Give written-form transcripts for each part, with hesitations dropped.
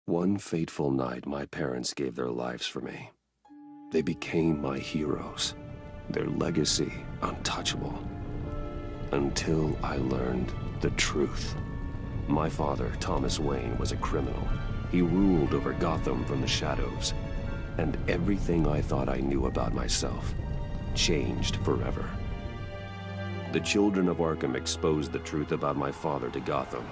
One fateful night, my parents gave their lives for me. They became my heroes, their legacy untouchable. Until I learned the truth. My father, Thomas Wayne, was a criminal. He ruled over Gotham from the shadows. And everything I thought I knew about myself changed forever. The children of Arkham exposed the truth about my father to Gotham.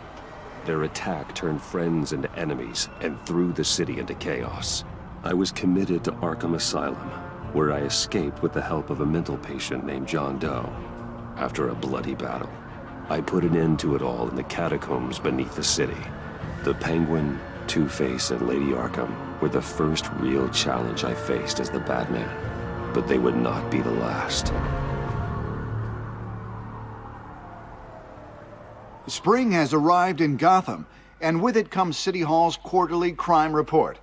Their attack turned friends into enemies and threw the city into chaos. I was committed to Arkham Asylum, where I escaped with the help of a mental patient named John Doe. After a bloody battle, I put an end to it all in the catacombs beneath the city. The Penguin, Two-Face, and Lady Arkham were the first real challenge I faced as the Batman, but they would not be the last. Spring has arrived in Gotham, and with it comes City Hall's quarterly crime report.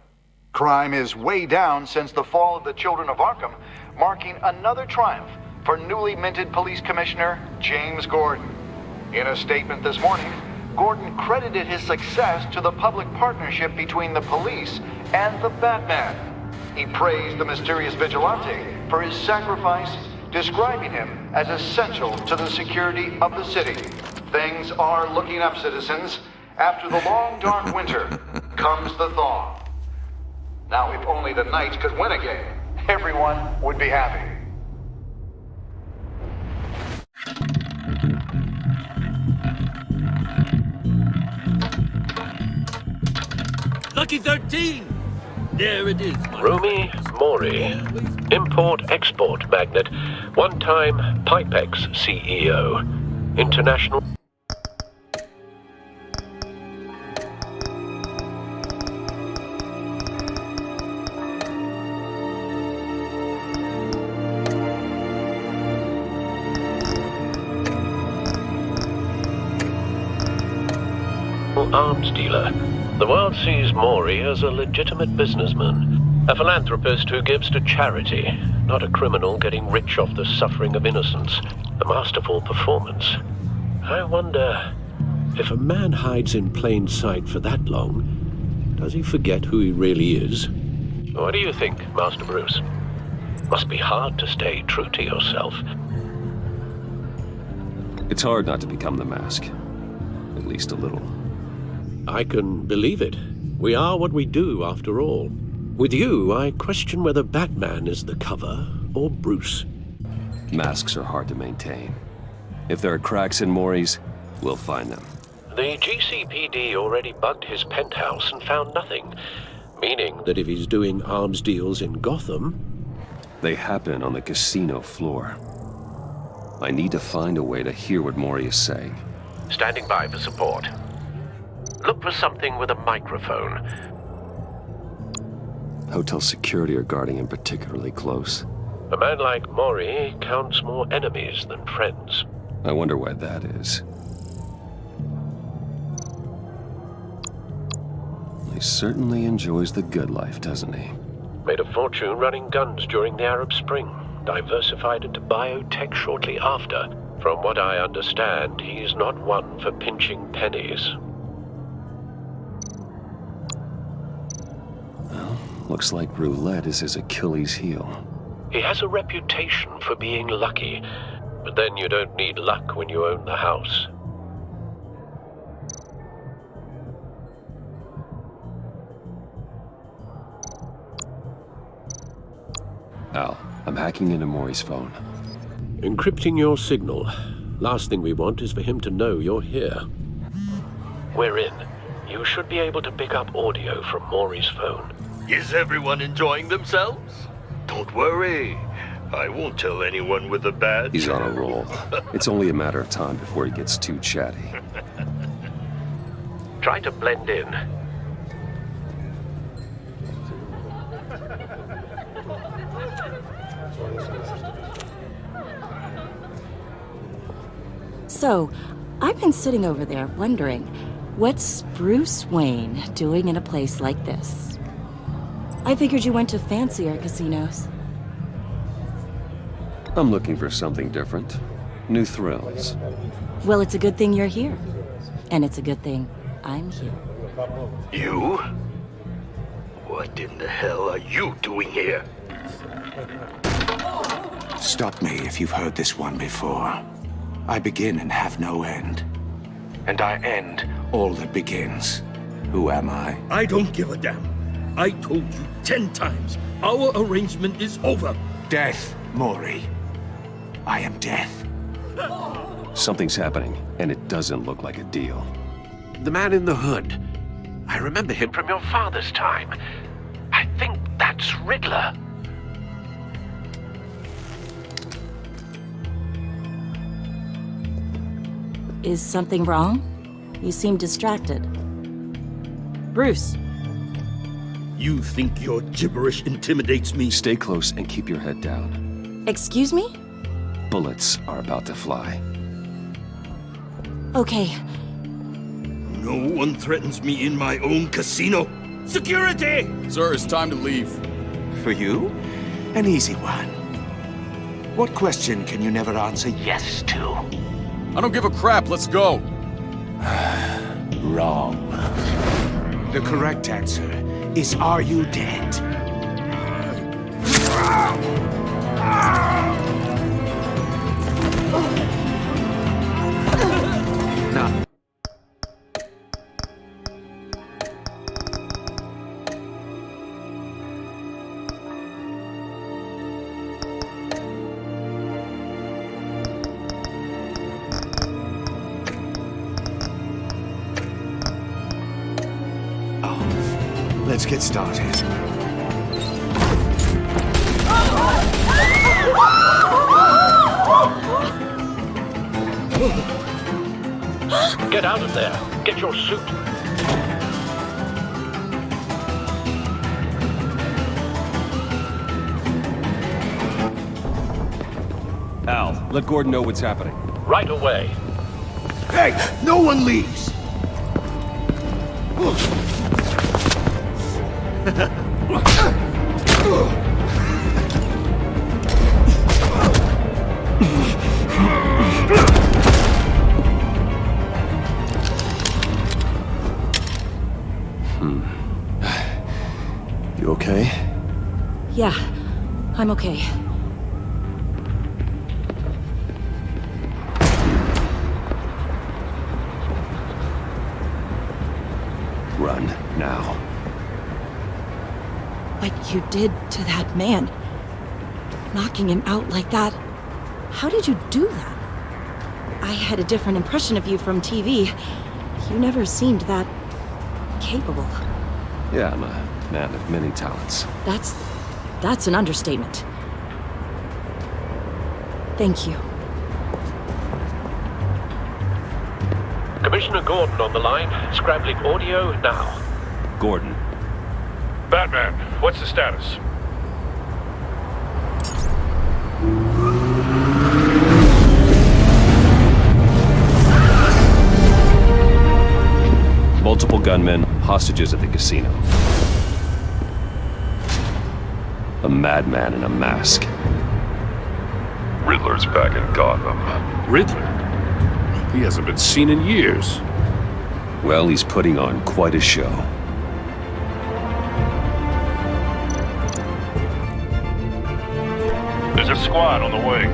Crime is way down since the fall of the Children of Arkham, marking another triumph for newly minted Police Commissioner James Gordon. In a statement this morning, Gordon credited his success to the public partnership between the police and the Batman. He praised the mysterious vigilante for his sacrifice, describing him as essential to the security of the city. Things are looking up, citizens. After the long, dark winter comes the thaw. Now, if only the Knights could win again, everyone would be happy. Lucky 13! There it is. Rumi Mori, import-export magnate, one-time Pipex CEO, international... arms dealer. The world sees Maury as a legitimate businessman, a philanthropist who gives to charity, not a criminal getting rich off the suffering of innocence. A masterful performance. I wonder, if a man hides in plain sight for that long, does he forget who he really is? What do you think, Master Bruce? Must be hard to stay true to yourself. It's hard not to become the mask. At least a little. I can believe it. We are what we do, after all. With you, I question whether Batman is the cover or Bruce. Masks are hard to maintain. If there are cracks in Maury's, we'll find them. The GCPD already bugged his penthouse and found nothing, meaning that if he's doing arms deals in Gotham... They happen on the casino floor. I need to find a way to hear what Maury is saying. Standing by for support. Look for something with a microphone. Hotel security are guarding him particularly close. A man like Maury counts more enemies than friends. I wonder why that is. He certainly enjoys the good life, doesn't he? Made a fortune running guns during the Arab Spring. Diversified into biotech shortly after. From what I understand, he's not one for pinching pennies. Well, looks like roulette is his Achilles heel. He has a reputation for being lucky, but then you don't need luck when you own the house. Al, I'm hacking into Maury's phone. Encrypting your signal. Last thing we want is for him to know you're here. We're in. You should be able to pick up audio from Maury's phone. Is everyone enjoying themselves? Don't worry. I won't tell anyone with a badge. He's on a roll. It's only a matter of time before he gets too chatty. Try to blend in. So, I've been sitting over there wondering, what's Bruce Wayne doing in a place like this? I figured you went to fancier casinos. I'm looking for something different. New thrills. Well, it's a good thing you're here. And it's a good thing I'm here. You? What in the hell are you doing here? Stop me if you've heard this one before. I begin and have no end. And I end all that begins. Who am I? I don't give a damn. I told you 10 times. Our arrangement is over. Death, Maury. I am death. Something's happening, and it doesn't look like a deal. The man in the hood. I remember him from your father's time. I think that's Riddler. Is something wrong? You seem distracted. Bruce. You think your gibberish intimidates me? Stay close and keep your head down. Excuse me? Bullets are about to fly. Okay. No one threatens me in my own casino. Security! Sir, it's time to leave. For you? An easy one. What question can you never answer yes to? I don't give a crap, let's go. Wrong. The correct answer is, are you dead? Now. Let's get started. Get out of there. Get your suit. Al, let Gordon know what's happening. Right away. Hey, no one leaves! You okay? Yeah, I'm okay. Run, now. What you did to that man, knocking him out like that, how did you do that? I had a different impression of you from TV. You never seemed that capable. Yeah, I'm a man of many talents. That's an understatement. Thank you. Commissioner Gordon on the line. Scrambling audio now. Gordon, Batman, what's the status? multiple gunmen, hostages at the casino. A madman in a mask. Riddler's back in Gotham. Riddler? He hasn't been seen in years. Well, he's putting on quite a show. There's a squad on the way.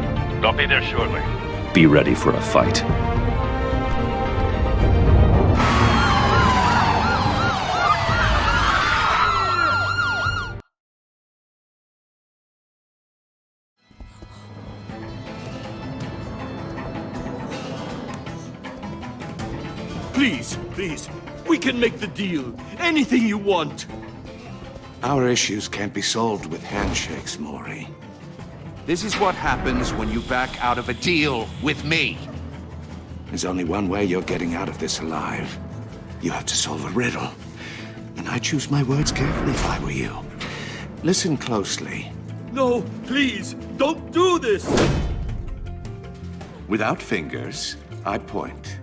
They'll be there shortly. Be ready for a fight. Please, we can make the deal. Anything you want. Our issues can't be solved with handshakes, Maury. This is what happens when you back out of a deal with me. There's only one way you're getting out of this alive. You have to solve a riddle. And I choose my words carefully if I were you. Listen closely. No, please, don't do this. Without fingers, I point.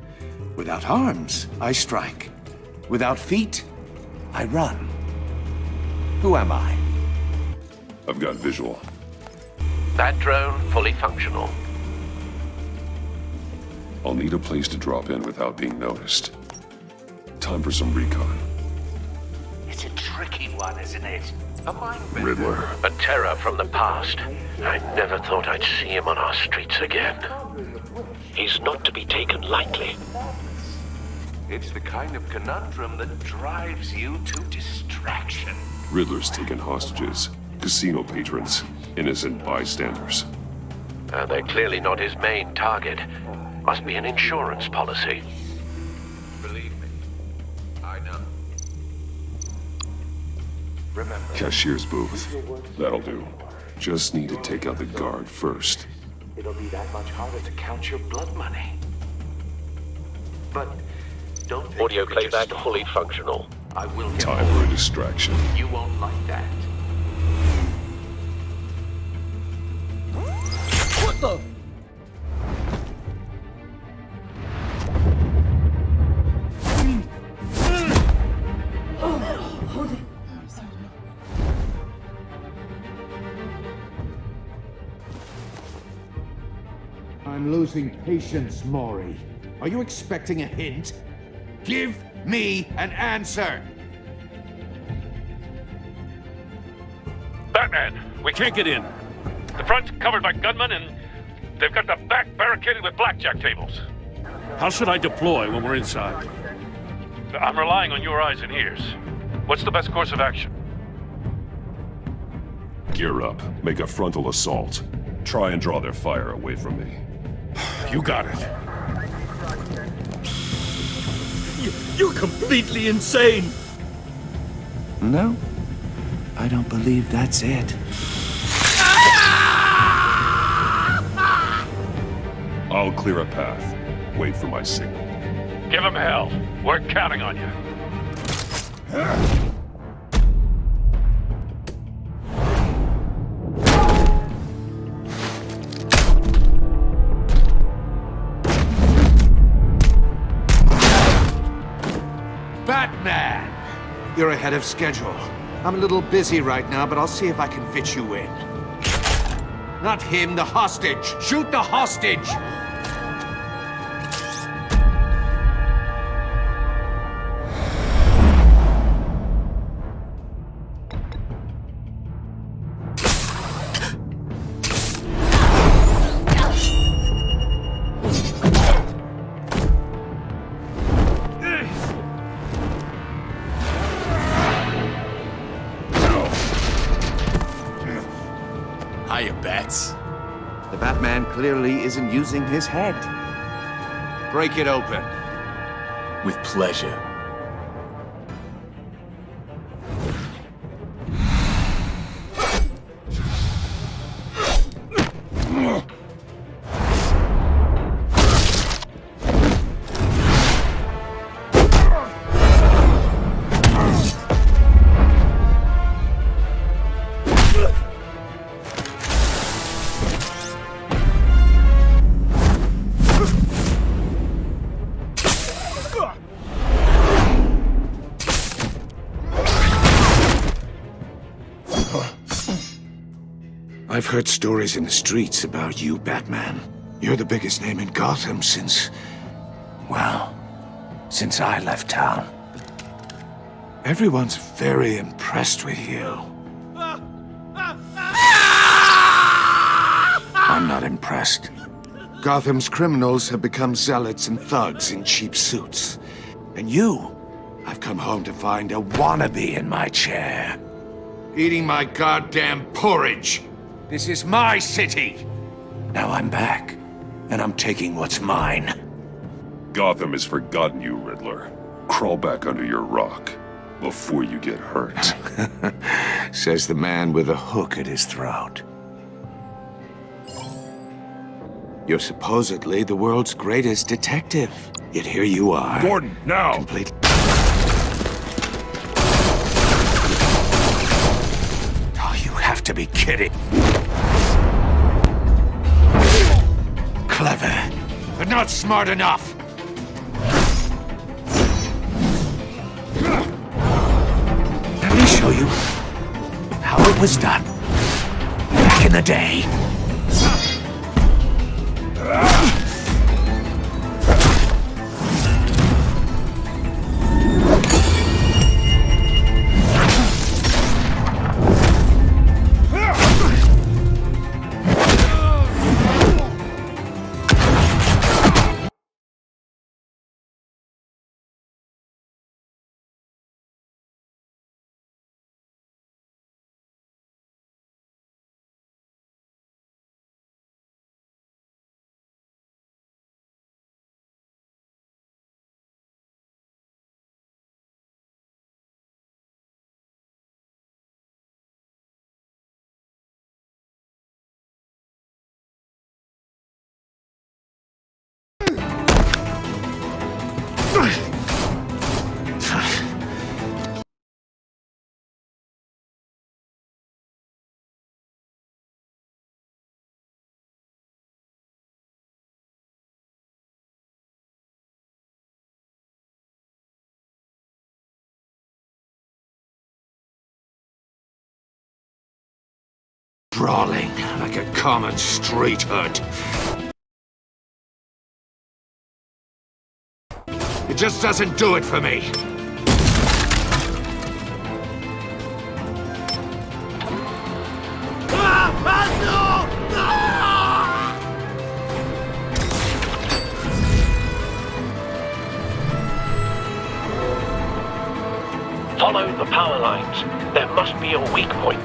Without arms, I strike. Without feet, I run. Who am I? I've got visual. That drone fully functional. I'll need a place to drop in without being noticed. Time for some recon. It's a tricky one, isn't it? A mind bender. Riddler. A terror from the past. I never thought I'd see him on our streets again. He's not to be taken lightly. It's the kind of conundrum that drives you to distraction. Riddler's taken hostages. Casino patrons. Innocent bystanders. They're clearly not his main target. Must be an insurance policy. Believe me, I know. Remember, Cashier's booth. That'll do. Just need to take out the guard first. it'll be that much harder to count your blood money. But don't think Audio you could just playback stop. fully functional. I will get Time for a distraction. You won't like that. What the? I'm losing patience, Maury. Are you expecting a hint? Give me an answer! Batman! We can't get in. The front's covered by gunmen and they've got the back barricaded with blackjack tables. How should I deploy when we're inside? I'm relying on your eyes and ears. What's the best course of action? Gear up. Make a frontal assault. Try and draw their fire away from me. You got it. You're completely insane. No, I don't believe that's it. I'll clear a path. Wait for my signal. Give him hell. We're counting on you. Batman! You're ahead of schedule. I'm a little busy right now, but I'll see if I can fit you in. Not him, the hostage! Shoot the hostage! Hiya, Bats. The Batman clearly isn't using his head. Break it open. With pleasure. I've heard stories in the streets about you, Batman. You're the biggest name in Gotham since... well, since I left town. Everyone's very impressed with you. I'm not impressed. Gotham's criminals have become zealots and thugs in cheap suits. And you, I've come home to find a wannabe in my chair. Eating my goddamn porridge. This is my city. Now I'm back, and I'm taking what's mine. Gotham has forgotten you, Riddler. Crawl back under your rock before you get hurt. Says the man with a hook at his throat. You're supposedly the world's greatest detective. Yet here you are. Gordon, now! Complete... Oh, you have to be kidding. Clever, but not smart enough. Let me show you how it was done back in the day. Brawling like a common street hood. It just doesn't do it for me. Follow the power lines. There must be a weak point.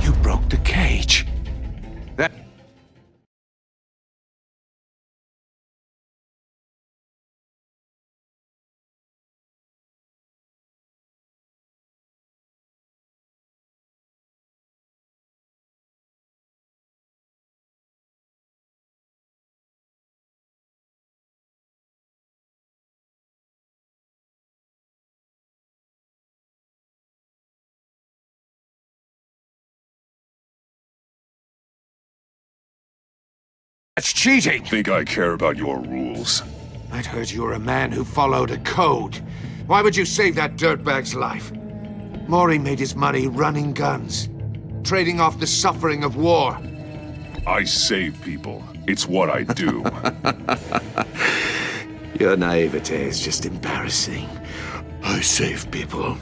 You broke the cage. That... That's cheating! Think I care about your rules? I'd heard you were a man who followed a code. Why would you save that dirtbag's life? Maury made his money running guns, trading off the suffering of war. I save people. It's what I do. Your naivete is just embarrassing. I save people.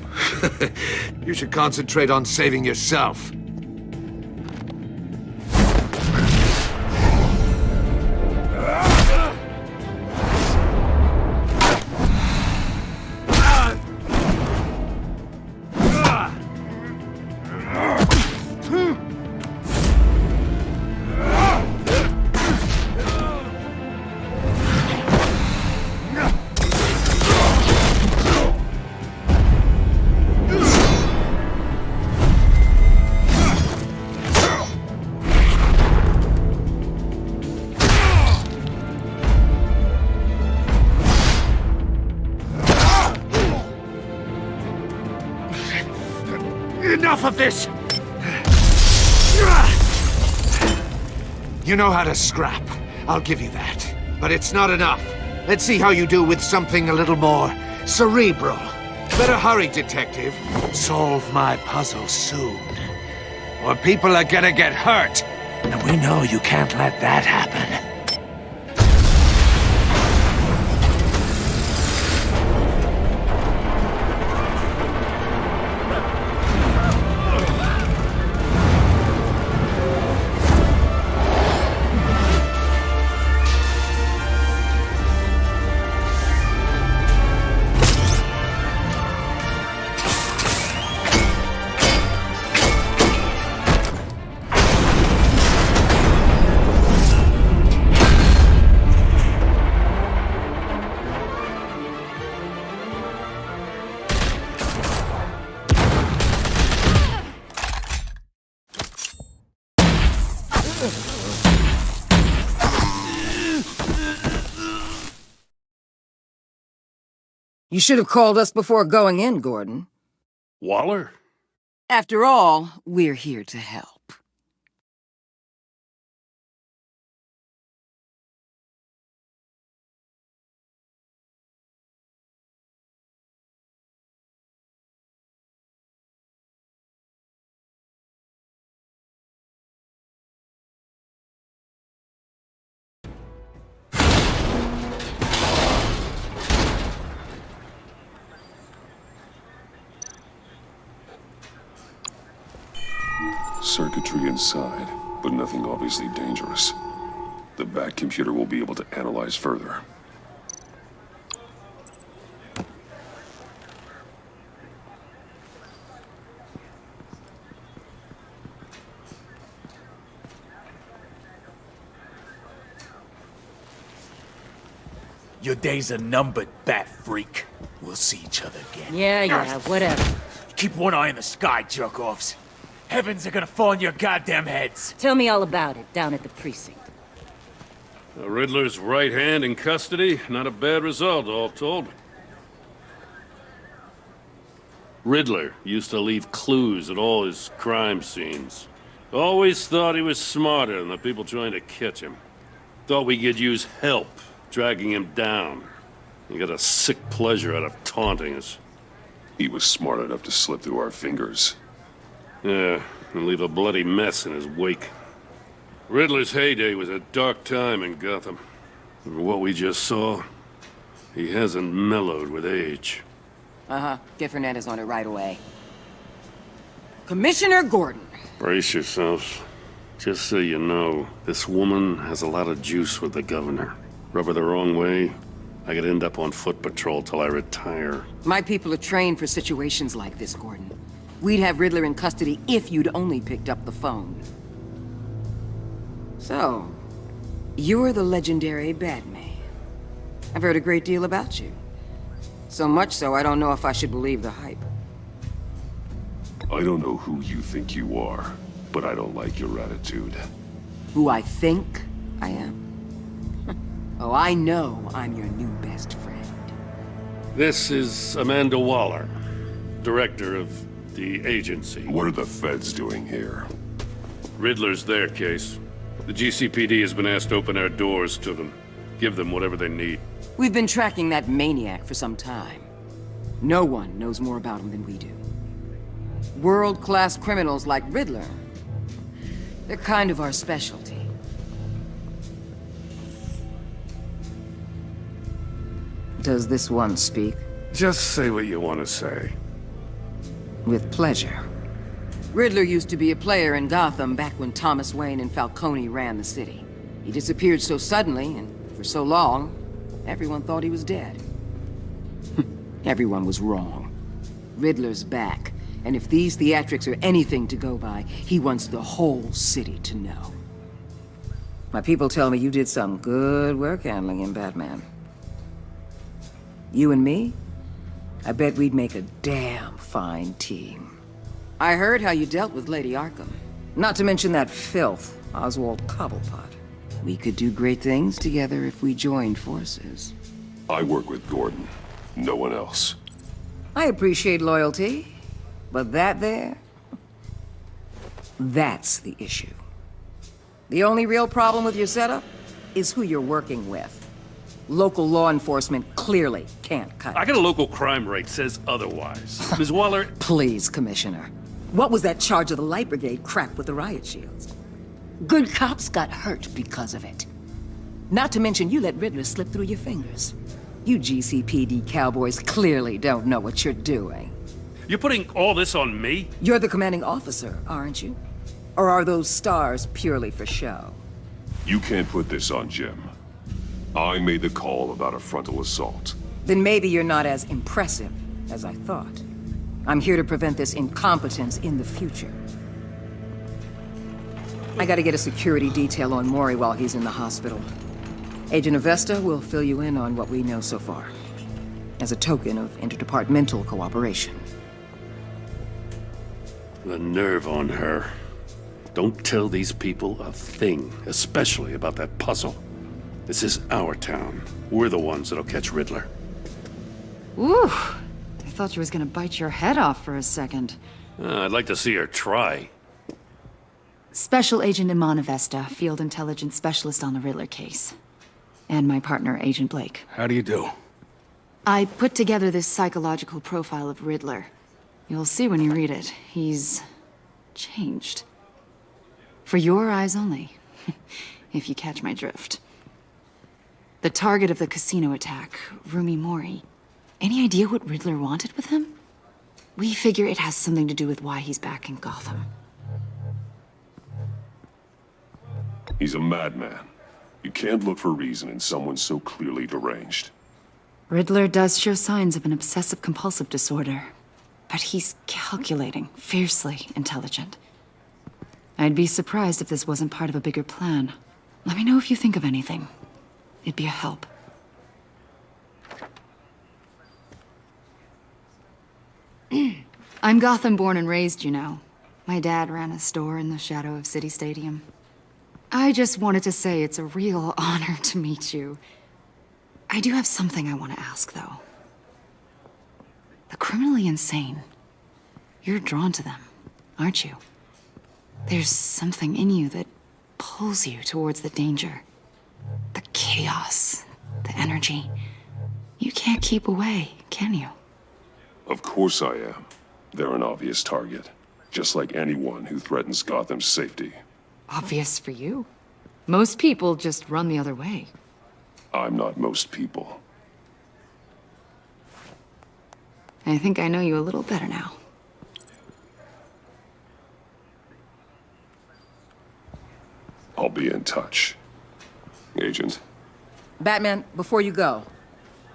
You should concentrate on saving yourself. Enough of this! You know how to scrap. I'll give you that. But it's not enough. Let's see how you do with something a little more cerebral. Better hurry, detective. Solve my puzzle soon. Or people are gonna get hurt. And we know you can't let that happen. You should have called us before going in, Gordon. Waller? After all, we're here to help. Circuitry inside, but nothing obviously dangerous. The back computer will be able to analyze further. Your days are numbered, bat freak. We'll see each other again. Yeah, whatever. Keep one eye in the sky, jerk-offs. Heavens are gonna fall on your goddamn heads. Tell me all about it down at the precinct. Riddler's right hand in custody. Not a bad result, all told. Riddler used to leave clues at all his crime scenes. Always thought he was smarter than the people trying to catch him. Thought we could use help, dragging him down. He got a sick pleasure out of taunting us. He was smart enough to slip through our fingers. Yeah, and leave a bloody mess in his wake. Riddler's heyday was a dark time in Gotham. For what we just saw, he hasn't mellowed with age. Uh-huh. Get Fernandez on it right away. Commissioner Gordon. Brace yourselves. Just so you know, this woman has a lot of juice with the governor. Rub her the wrong way, I could end up on foot patrol till I retire. My people are trained for situations like this, Gordon. We'd have Riddler in custody if you'd only picked up the phone. So, you're the legendary Batman. I've heard a great deal about you. So much so, I don't know if I should believe the hype. I don't know who you think you are, but I don't like your attitude. Who I think I am? Oh, I know I'm your new best friend. This is Amanda Waller, director of the agency. What are the feds doing here? Riddler's their case. The GCPD has been asked to open our doors to them. Give them whatever they need. We've been tracking that maniac for some time. No one knows more about him than we do. World-class criminals like Riddler. They're kind of our specialty. Does this one speak? Just say what you want to say. With pleasure. Riddler used to be a player in Gotham back when Thomas Wayne and Falcone ran the city. He disappeared so suddenly and for so long, everyone thought he was dead. Everyone was wrong. Riddler's back, and if these theatrics are anything to go by, he wants the whole city to know. My people tell me you did some good work handling him, Batman. You and me? I bet we'd make a damn fine team. I heard how you dealt with Lady Arkham. Not to mention that filth, Oswald Cobblepot. We could do great things together if we joined forces. I work with Gordon. No one else. I appreciate loyalty, but that there... that's the issue. The only real problem with your setup is who you're working with. Local law enforcement clearly can't cut it. I got a local crime rate says otherwise. Ms. Waller... Please, Commissioner. What was that charge of the Light Brigade crap with the riot shields? Good cops got hurt because of it. Not to mention you let Riddler slip through your fingers. You GCPD cowboys clearly don't know what you're doing. You're putting all this on me? You're the commanding officer, aren't you? Or are those stars purely for show? You can't put this on Jim. I made the call about a frontal assault. Then maybe you're not as impressive as I thought. I'm here to prevent this incompetence in the future. I gotta get a security detail on Mori while he's in the hospital. Agent Avesta will fill you in on what we know so far, as a token of interdepartmental cooperation. The nerve on her. Don't tell these people a thing, especially about that puzzle. This is our town. We're the ones that'll catch Riddler. Ooh, I thought you was gonna bite your head off for a second. I'd like to see her try. Special Agent Iman Avesta, Field Intelligence Specialist on the Riddler case. And my partner, Agent Blake. How do you do? I put together this psychological profile of Riddler. You'll see when you read it. He's... changed. For your eyes only, if you catch my drift. The target of the casino attack, Rumi Mori. Any idea what Riddler wanted with him? We figure it has something to do with why he's back in Gotham. He's a madman. You can't look for reason in someone so clearly deranged. Riddler does show signs of an obsessive-compulsive disorder, but he's calculating, fiercely intelligent. I'd be surprised if this wasn't part of a bigger plan. Let me know if you think of anything. It'd be a help. I'm Gotham born and raised, you know. My dad ran a store in the shadow of City Stadium. I just wanted to say it's a real honor to meet you. I do have something I want to ask, though. The criminally insane. You're drawn to them, aren't you? There's something in you that pulls you towards the danger. The chaos, the energy. You can't keep away, can you? Of course I am. They're an obvious target. Just like anyone who threatens Gotham's safety. Obvious for you. Most people just run the other way. I'm not most people. I think I know you a little better now. I'll be in touch. Agent. Batman, before you go,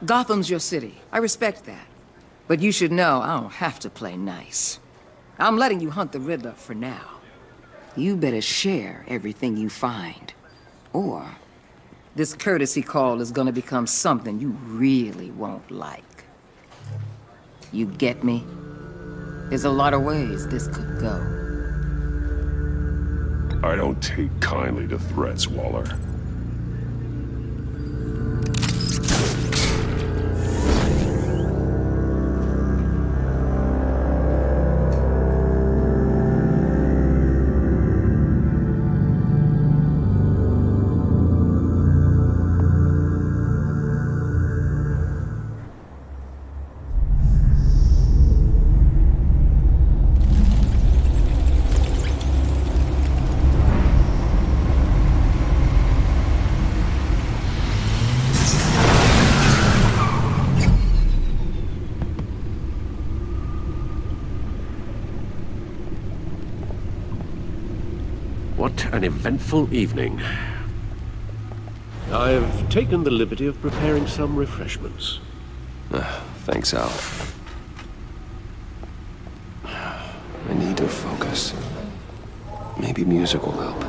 Gotham's your city. I respect that. But you should know I don't have to play nice. I'm letting you hunt the Riddler for now. You better share everything you find. Or this courtesy call is gonna become something you really won't like. You get me? There's a lot of ways this could go. I don't take kindly to threats, Waller. What an eventful evening. I've taken the liberty of preparing some refreshments. Thanks, Al. I need to focus. Maybe music will help.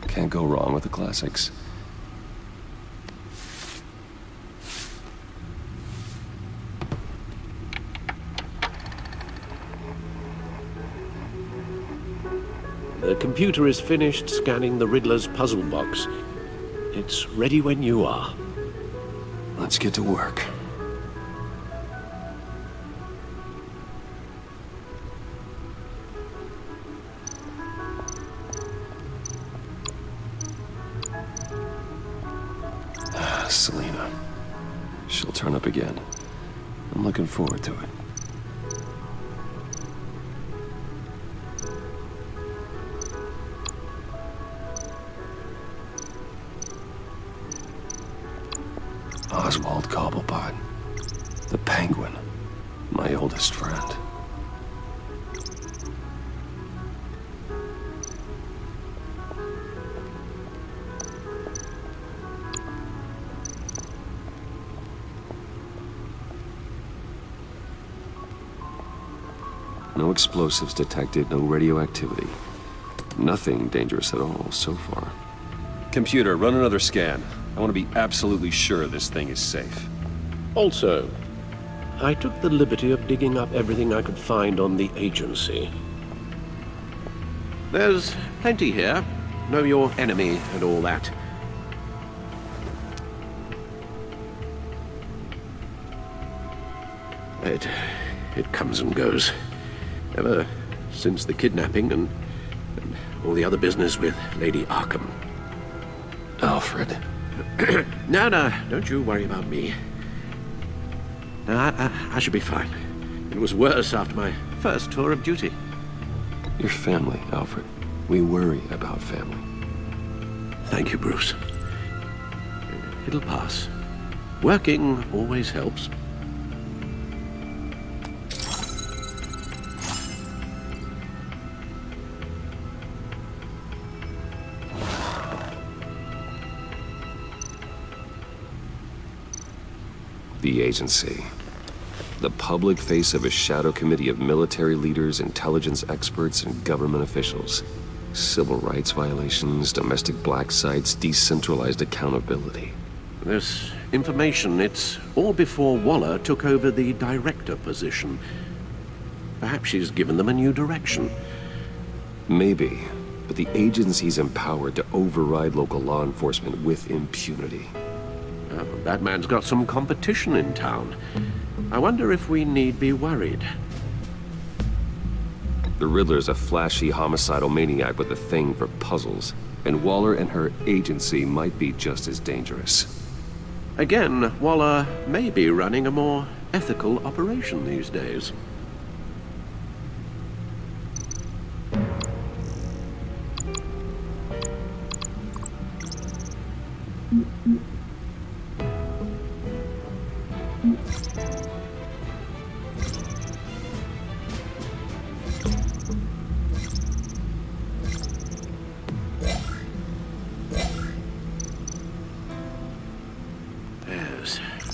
Can't go wrong with the classics. The computer is finished scanning the Riddler's puzzle box. It's ready when you are. Let's get to work. Selina. She'll turn up again. I'm looking forward to it. Oswald Cobblepot. The Penguin. My oldest friend. No explosives detected, no radioactivity. Nothing dangerous at all so far. Computer, run another scan. I want to be absolutely sure this thing is safe. Also, I took the liberty of digging up everything I could find on the agency. There's plenty here. Know your enemy and all that. It comes and goes. Ever since the kidnapping and all the other business with Lady Arkham. Alfred. No, don't you worry about me. No, I should be fine. It was worse after my first tour of duty. Your family, Alfred. We worry about family. Thank you, Bruce. It'll pass. Working always helps. The agency. The public face of a shadow committee of military leaders, intelligence experts, and government officials. Civil rights violations, domestic black sites, decentralized accountability. This information, it's all before Waller took over the director position. Perhaps she's given them a new direction. Maybe, but the agency's empowered to override local law enforcement with impunity. Batman's got some competition in town. I wonder if we need be worried. The Riddler's a flashy homicidal maniac with a thing for puzzles, and Waller and her agency might be just as dangerous. Again, Waller may be running a more ethical operation these days.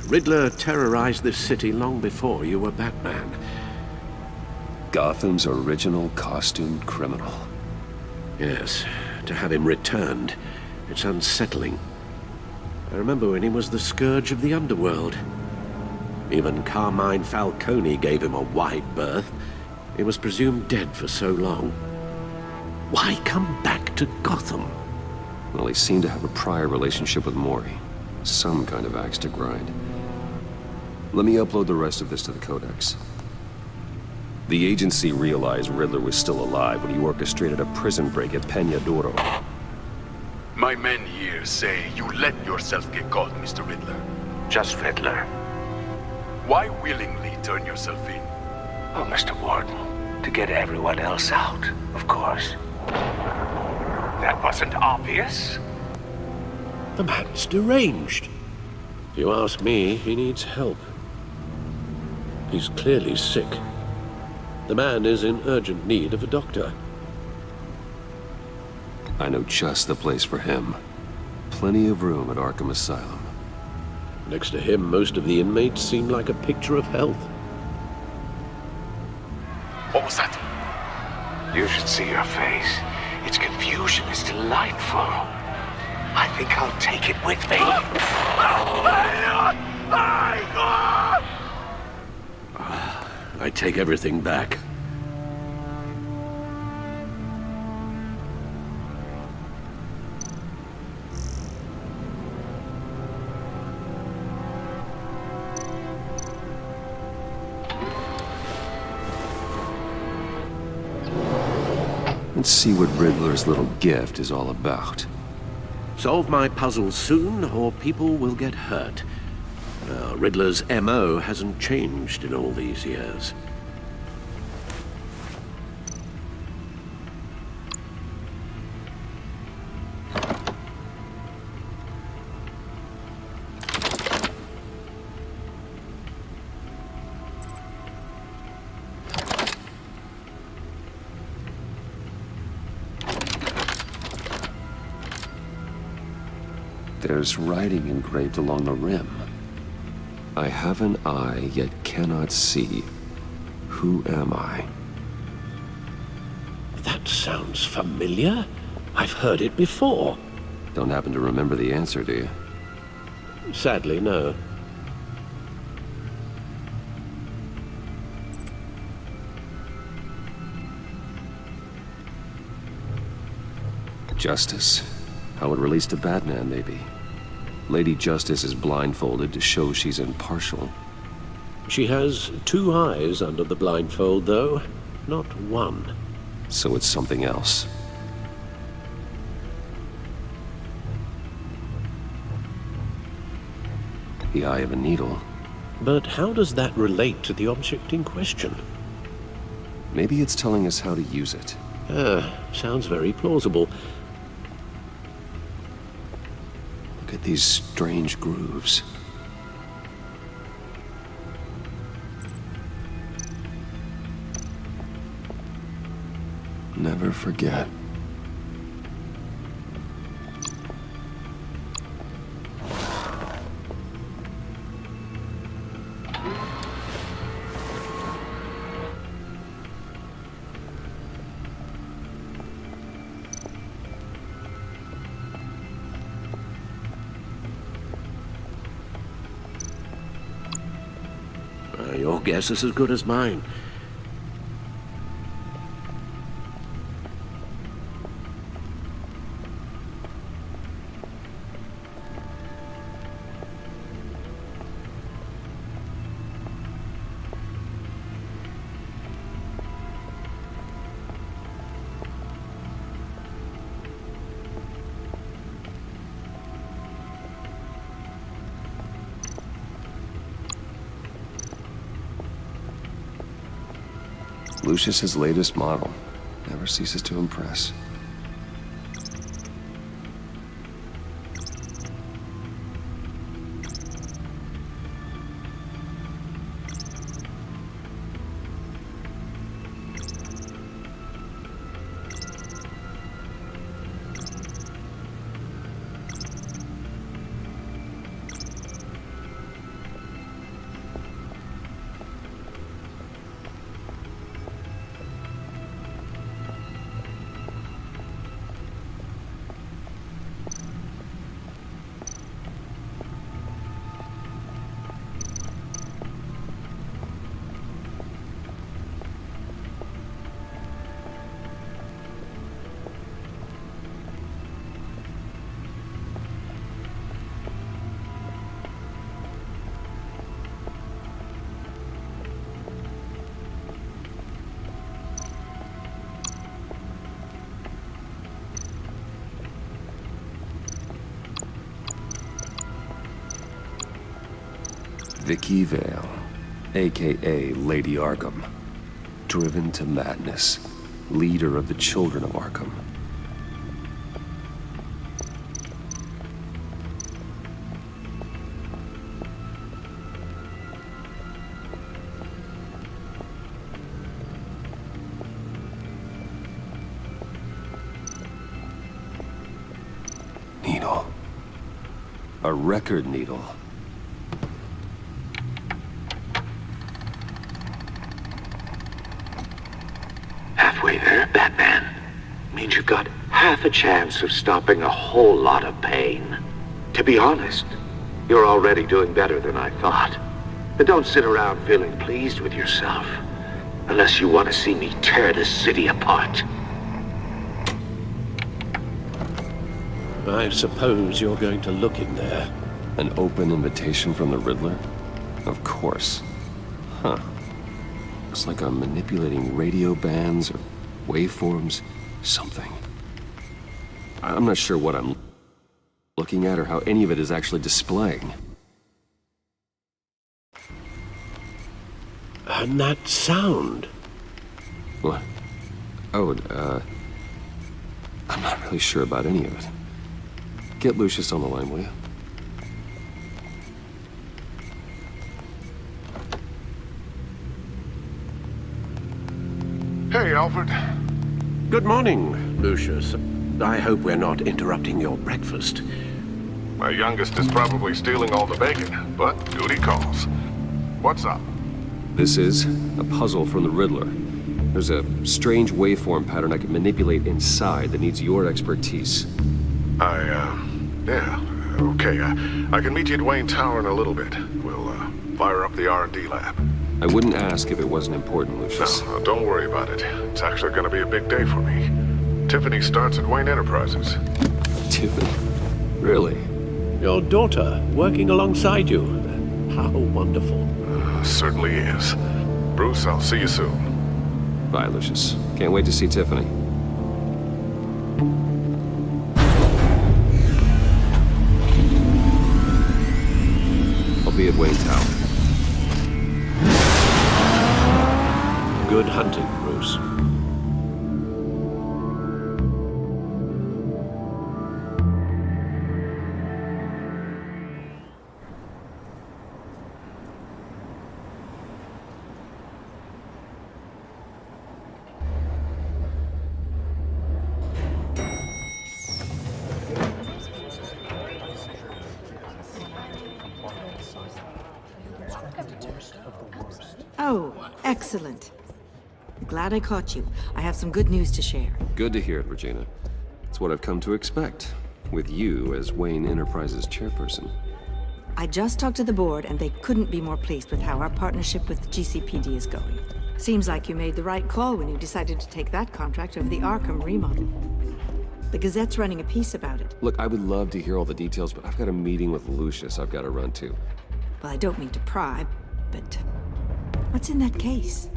Riddler terrorized this city long before you were Batman. Gotham's original costumed criminal. Yes, to have him returned, it's unsettling. I remember when he was the scourge of the underworld. Even Carmine Falcone gave him a wide berth. He was presumed dead for so long. Why come back to Gotham? Well, he seemed to have a prior relationship with Mori. Some kind of axe to grind. Let me upload the rest of this to the Codex. The agency realized Riddler was still alive when he orchestrated a prison break at Peña Duro. My men here say you let yourself get caught, Mr. Riddler. Just Riddler. Why willingly turn yourself in? Oh, Mr. Warden, to get everyone else out, of course. That wasn't obvious. The man's deranged. If you ask me, he needs help. He's clearly sick. The man is in urgent need of a doctor. I know just the place for him. Plenty of room at Arkham Asylum. Next to him, most of the inmates seem like a picture of health. What was that? You should see your face. Its confusion is delightful. I think I'll take it with me. I take everything back. Let's see what Riddler's little gift is all about. Solve my puzzles soon, or people will get hurt. Riddler's MO hasn't changed in all these years. There's writing engraved along the rim. I have an eye, yet cannot see. Who am I? That sounds familiar. I've heard it before. Don't happen to remember the answer, do you? Sadly, no. Justice. How it relates to Batman, maybe. Lady Justice is blindfolded to show she's impartial. She has two eyes under the blindfold, though, not one. So it's something else. The eye of a needle. But how does that relate to the object in question? Maybe it's telling us how to use it. Sounds very plausible. Look at these strange grooves. Never forget. Your guess is as good as mine. Lucius's latest model. Never ceases to impress. Vicky Vale, aka Lady Arkham. Driven to madness. Leader of the Children of Arkham. A record needle. Halfway there, Batman. Means you've got half a chance of stopping a whole lot of pain. To be honest, you're already doing better than I thought. But don't sit around feeling pleased with yourself. Unless you want to see me tear this city apart. I suppose you're going to look in there. An open invitation from the Riddler? Of course. Huh. Looks like I'm manipulating radio bands or waveforms. Something. I'm not sure what I'm looking at or how any of it is actually displaying. And that sound. What? Oh, I'm not really sure about any of it. Get Lucius on the line, will you? Hey, Alfred. Good morning, Lucius. I hope we're not interrupting your breakfast. My youngest is probably stealing all the bacon, but duty calls. What's up? This is a puzzle from the Riddler. There's a strange waveform pattern I can manipulate inside that needs your expertise. Yeah, okay. I can meet you at Wayne Tower in a little bit. We'll, fire up the R&D lab. I wouldn't ask if it wasn't important, Lucius. No, don't worry about it. It's actually gonna be a big day for me. Tiffany starts at Wayne Enterprises. Tiffany? Really? Your daughter, working alongside you. How wonderful. Certainly is. Bruce, I'll see you soon. Bye, Lucius. Can't wait to see Tiffany. I'll be at Wayne Tower. Good hunting, Bruce. Oh, excellent. Glad I caught you. I have some good news to share. Good to hear it, Regina. It's what I've come to expect, with you as Wayne Enterprises chairperson. I just talked to the board, and they couldn't be more pleased with how our partnership with GCPD is going. Seems like you made the right call when you decided to take that contract over the Arkham remodel. The Gazette's running a piece about it. Look, I would love to hear all the details, but I've got a meeting with Lucius I've got to run to. Well, I don't mean to pry, but what's in that case?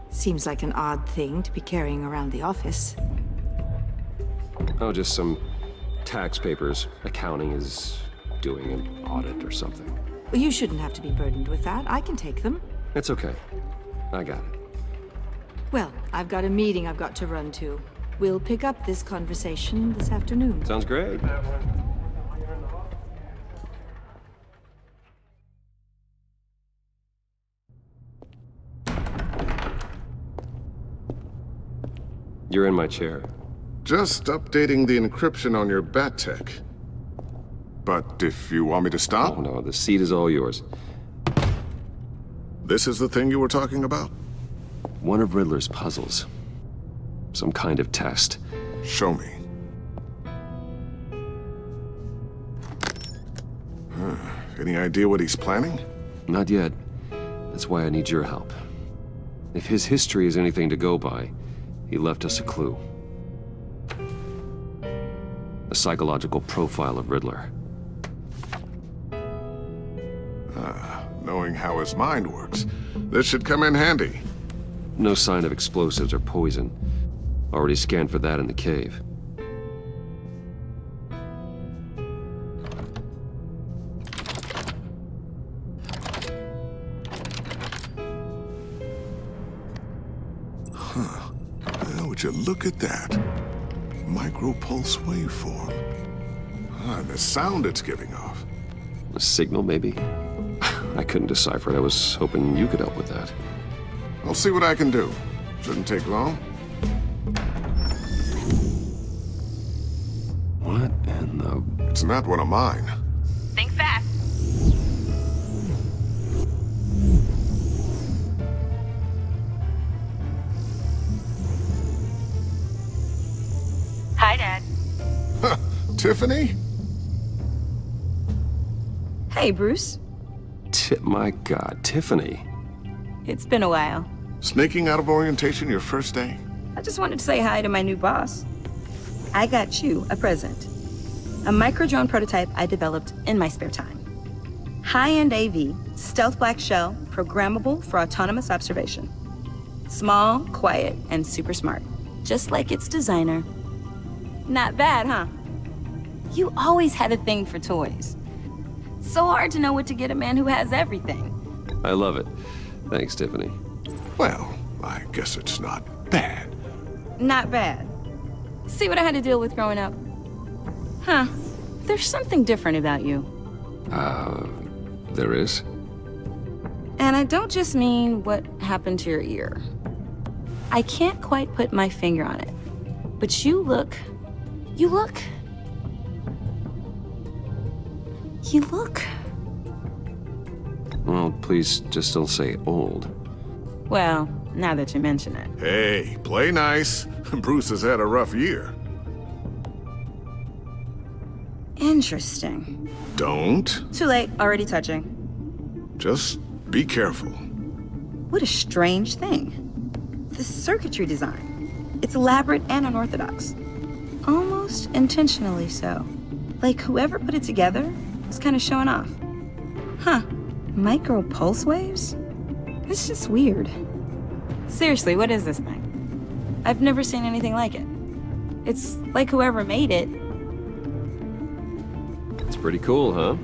Seems like an odd thing to be carrying around the office. Oh, just some tax papers. Accounting is doing an audit or something. Well, you shouldn't have to be burdened with that. I can take them. It's okay. I got it. Well, I've got a meeting I've got to run to. We'll pick up this conversation this afternoon. Sounds great. You're in my chair. Just updating the encryption on your Bat-Tech. But if you want me to stop? Oh no, the seat is all yours. This is the thing you were talking about? One of Riddler's puzzles. Some kind of test. Show me. Any idea what he's planning? Not yet. That's why I need your help. If his history is anything to go by, he left us a clue. A psychological profile of Riddler. Knowing how his mind works, this should come in handy. No sign of explosives or poison. Already scanned for that in the cave. Would you look at that? Micropulse waveform. And the sound it's giving off. A signal, maybe? I couldn't decipher it. I was hoping you could help with that. I'll see what I can do. Shouldn't take long. What in the It's not one of mine. Think fast. Hi, Dad. Tiffany? Hey, Bruce. My God, Tiffany. It's been a while. Sneaking out of orientation your first day? I just wanted to say hi to my new boss. I got you a present. A micro-drone prototype I developed in my spare time. High-end AV, stealth black shell, programmable for autonomous observation. Small, quiet, and super smart. Just like its designer. Not bad, huh? You always had a thing for toys. So hard to know what to get a man who has everything. I love it. Thanks, Tiffany. Well, I guess it's not bad. Not bad. See what I had to deal with growing up? Huh. There's something different about you. There is? And I don't just mean what happened to your ear. I can't quite put my finger on it. But you look... Well, please just don't say old. Well, now that you mention it. Hey, play nice. Bruce has had a rough year. Interesting. Don't. Too late, already touching. Just be careful. What a strange thing. The circuitry design. It's elaborate and unorthodox. Almost intentionally so. Like whoever put it together was kind of showing off. Huh. Micro pulse waves? It's just weird. Seriously, what is this thing? I've never seen anything like it. It's like whoever made it. It's pretty cool, huh?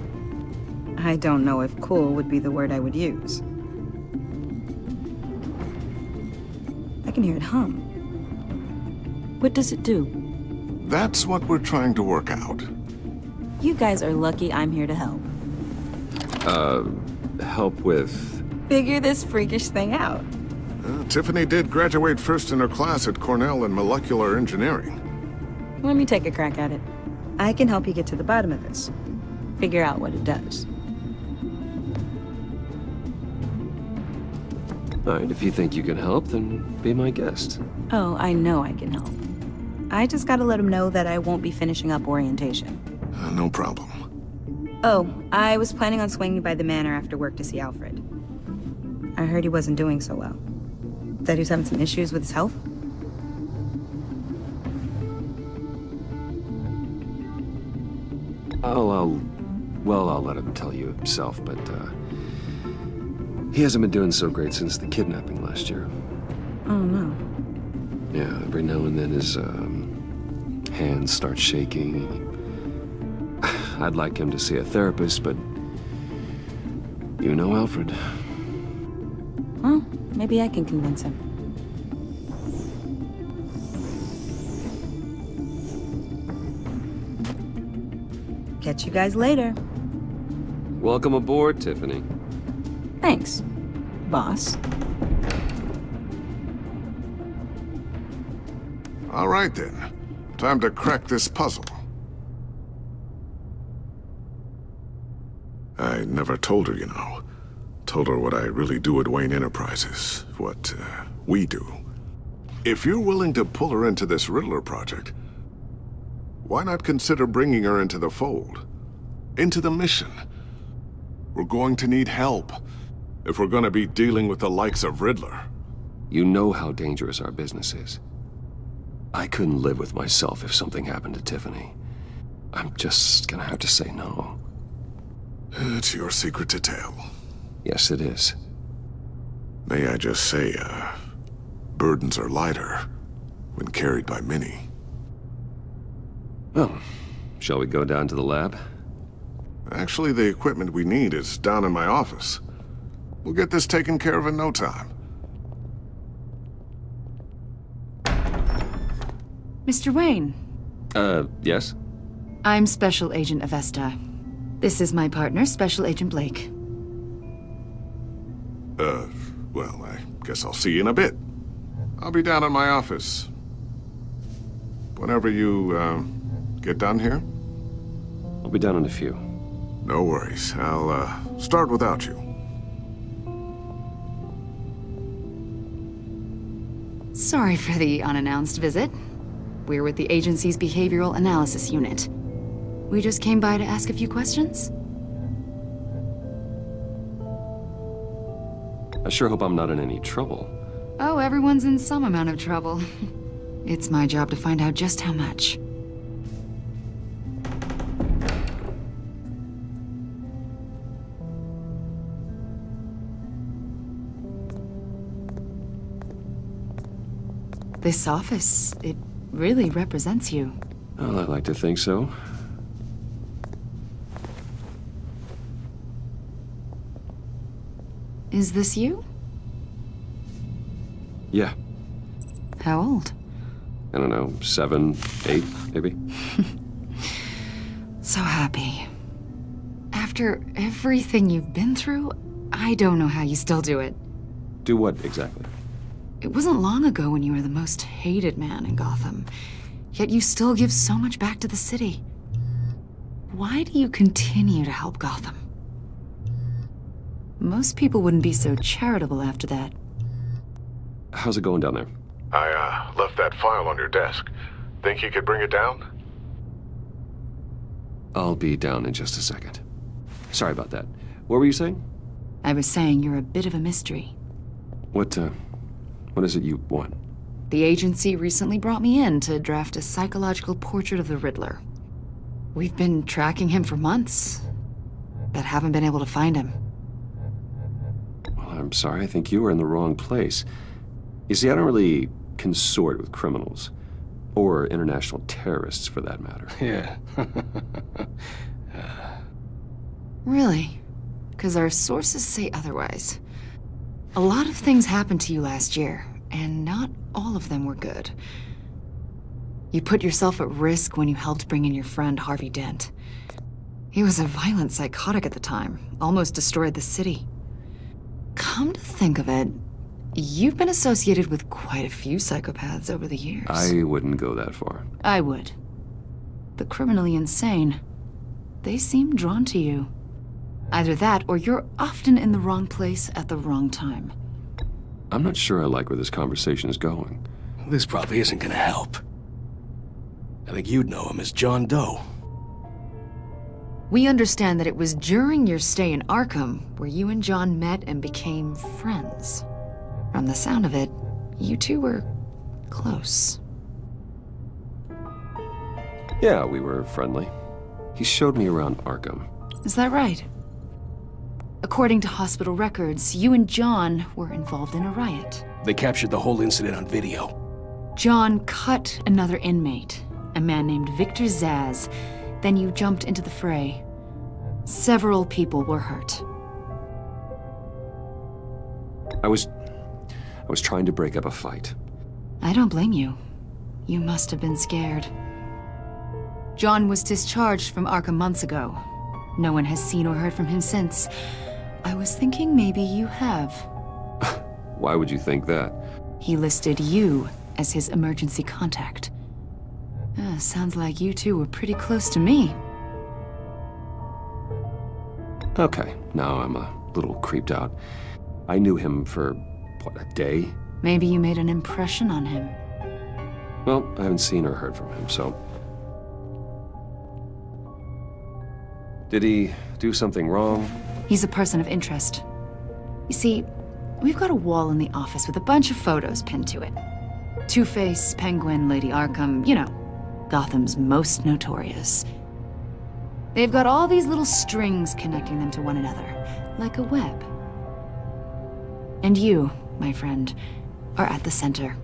I don't know if cool would be the word I would use. I can hear it hum. What does it do? That's what we're trying to work out. You guys are lucky I'm here to help. Help with... Figure this freakish thing out. Tiffany did graduate first in her class at Cornell in molecular engineering. Let me take a crack at it. I can help you get to the bottom of this. Figure out what it does. All right, if you think you can help, then be my guest. Oh, I know I can help. I just gotta let him know that I won't be finishing up orientation. No problem. Oh, I was planning on swinging by the manor after work to see Alfred. I heard he wasn't doing so well. That he was having some issues with his health? I'll let him tell you himself, but, he hasn't been doing so great since the kidnapping last year. Oh, no. Yeah, every now and then his, hands start shaking. I'd like him to see a therapist, but... You know Alfred. Well, maybe I can convince him. Catch you guys later. Welcome aboard, Tiffany. Thanks, boss. All right, then. Time to crack this puzzle. I never told her, you know. Told her what I really do at Wayne Enterprises. What, we do. If you're willing to pull her into this Riddler project, why not consider bringing her into the fold? Into the mission? We're going to need help if we're going to be dealing with the likes of Riddler. You know how dangerous our business is. I couldn't live with myself if something happened to Tiffany. I'm just gonna have to say no. It's your secret to tell. Yes, it is. May I just say, burdens are lighter when carried by many. Well, shall we go down to the lab? Actually, the equipment we need is down in my office. We'll get this taken care of in no time. Mr. Wayne. Yes? I'm Special Agent Avesta. This is my partner, Special Agent Blake. Well, I guess I'll see you in a bit. I'll be down in my office. Whenever you, get done here. be down in a few. No worries. I'll, start without you. Sorry for the unannounced visit. We're with the agency's behavioral analysis unit. We just came by to ask a few questions. I sure hope I'm not in any trouble. Oh, everyone's in some amount of trouble. It's my job to find out just how much. This office, it really represents you. Well, I'd like to think so. Is this you? Yeah. How old? I don't know, 7, 8, maybe? So happy. After everything you've been through, I don't know how you still do it. Do what, exactly? It wasn't long ago when you were the most hated man in Gotham, yet you still give so much back to the city. Why do you continue to help Gotham? Most people wouldn't be so charitable after that. How's it going down there? I, left that file on your desk. Think you could bring it down? I'll be down in just a second. Sorry about that. What were you saying? I was saying you're a bit of a mystery. What is it you want? The agency recently brought me in to draft a psychological portrait of the Riddler. We've been tracking him for months, but haven't been able to find him. Well, I'm sorry. I think you were in the wrong place. You see, I don't really consort with criminals. Or international terrorists, for that matter. Yeah. Really? Because our sources say otherwise. A lot of things happened to you last year, and not all of them were good. You put yourself at risk when you helped bring in your friend Harvey Dent. He was a violent psychotic at the time, almost destroyed the city. Come to think of it, you've been associated with quite a few psychopaths over the years. I wouldn't go that far. I would. The criminally insane. They seem drawn to you. Either that, or you're often in the wrong place at the wrong time. I'm not sure I like where this conversation is going. This probably isn't gonna help. I think you'd know him as John Doe. We understand that it was during your stay in Arkham where you and John met and became friends. From the sound of it, you two were close. Yeah, we were friendly. He showed me around Arkham. Is that right? According to hospital records, you and John were involved in a riot. They captured the whole incident on video. John cut another inmate, a man named Victor Zsasz. Then you jumped into the fray. Several people were hurt. I was trying to break up a fight. I don't blame you. You must have been scared. John was discharged from Arkham months ago. No one has seen or heard from him since. I was thinking maybe you have. Why would you think that? He listed you as his emergency contact. Sounds like you two were pretty close to me. Okay, now I'm a little creeped out. I knew him for, what, a day? Maybe you made an impression on him. Well, I haven't seen or heard from him, so... Did he do something wrong? He's a person of interest. You see, we've got a wall in the office with a bunch of photos pinned to it. Two-Face, Penguin, Lady Arkham, you know, Gotham's most notorious. They've got all these little strings connecting them to one another, like a web. And you, my friend, are at the center.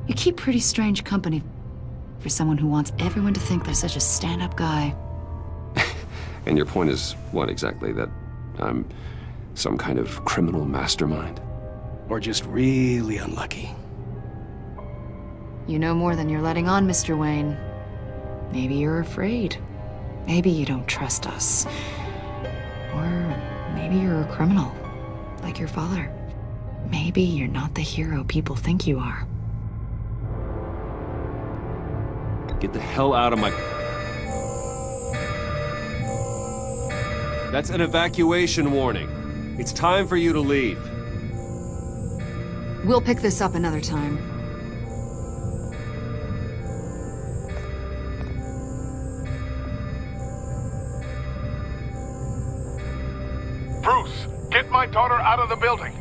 You keep pretty strange company for someone who wants everyone to think they're such a stand-up guy. And your point is what exactly? That I'm some kind of criminal mastermind? Or just really unlucky. You know more than you're letting on, Mr. Wayne. Maybe you're afraid. Maybe you don't trust us. Or maybe you're a criminal, like your father. Maybe you're not the hero people think you are. Get the hell out of my... That's an evacuation warning. It's time for you to leave. We'll pick this up another time. Bruce, get my daughter out of the building.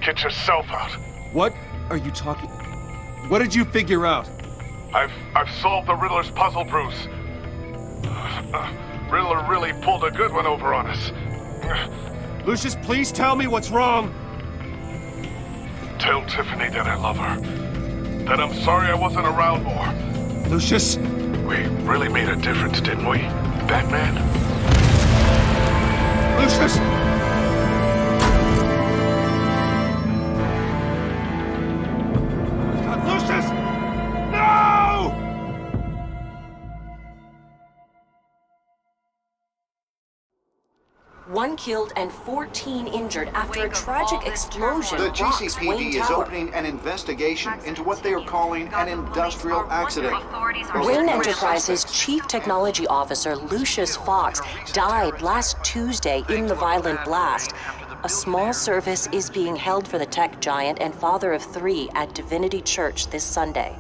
Get yourself out. What are you talking... What did you figure out? I've solved the Riddler's puzzle, Bruce. Riddler really pulled a good one over on us. Lucius, please tell me what's wrong. Tell Tiffany that I love her. That I'm sorry I wasn't around more. Lucius? We really made a difference, didn't we, Batman? Lucius! Lucius! No! One killed and 14 injured after a tragic explosion. The rocks GCPD Wayne is Tower. opening an investigation into what they are calling an industrial accident. Wayne Enterprises' Chief Technology Officer Lucius Fox died last Tuesday in the violent blast. A small service is being held for the tech giant and father of 3 at Divinity Church this Sunday.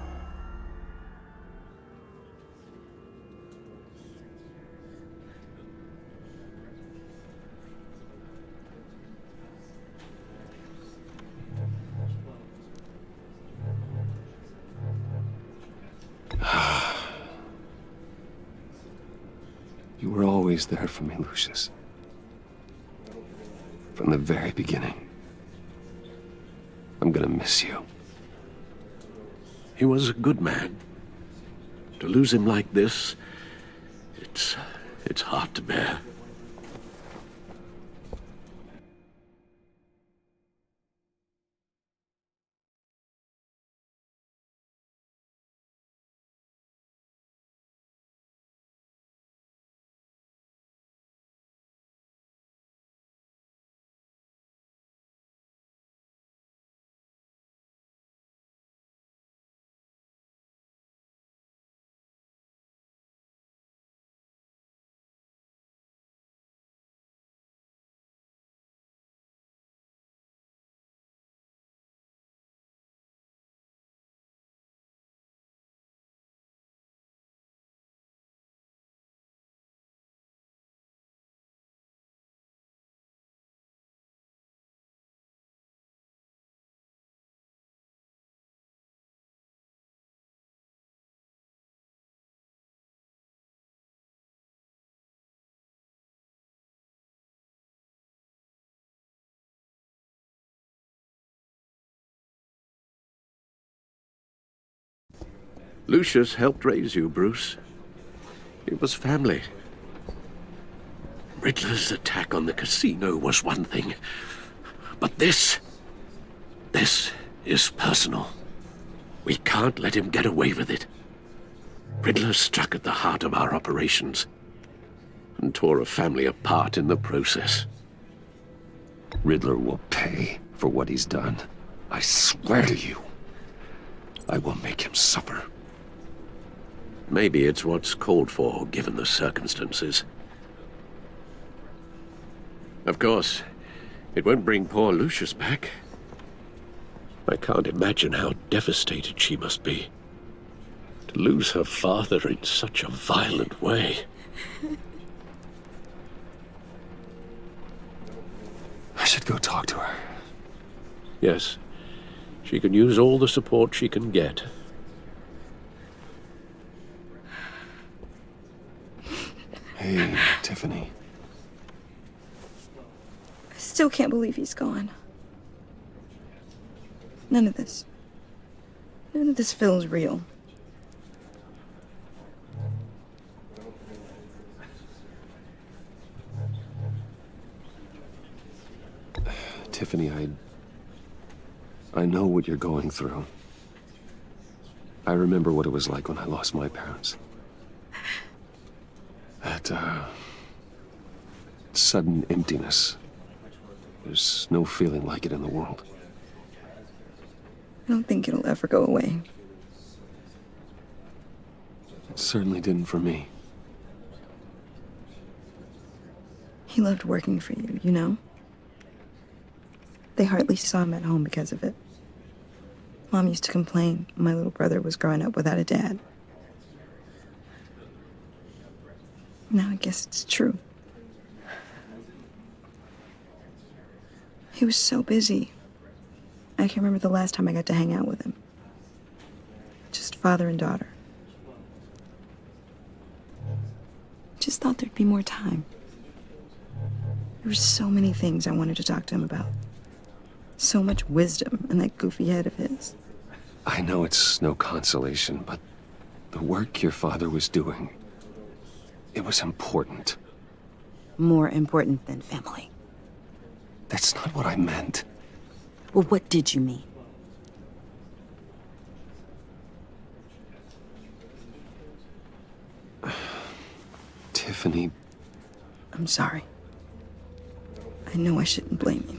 You were always there for me, Lucius. From the very beginning. I'm gonna miss you. He was a good man. To lose him like this, it's hard to bear. Lucius helped raise you, Bruce. It was family. Riddler's attack on the casino was one thing. But this is personal. We can't let him get away with it. Riddler struck at the heart of our operations and tore a family apart in the process. Riddler will pay for what he's done. I swear to you. I will make him suffer. Maybe it's what's called for, given the circumstances. Of course, it won't bring poor Lucius back. I can't imagine how devastated she must be. To lose her father in such a violent way. I should go talk to her. Yes, she can use all the support she can get. Hey, Tiffany. I still can't believe he's gone. None of this feels real. Tiffany, I know what you're going through. I remember what it was like when I lost my parents. That, sudden emptiness. There's no feeling like it in the world. I don't think it'll ever go away. It certainly didn't for me. He loved working for you, you know? They hardly saw him at home because of it. Mom used to complain my little brother was growing up without a dad. Now I guess it's true. He was so busy. I can't remember the last time I got to hang out with him. Just father and daughter. Just thought there'd be more time. There were so many things I wanted to talk to him about. So much wisdom in that goofy head of his. I know it's no consolation, but the work your father was doing, it was important. More important than family. That's not what I meant. Well, what did you mean? Tiffany. I'm sorry. I know I shouldn't blame you.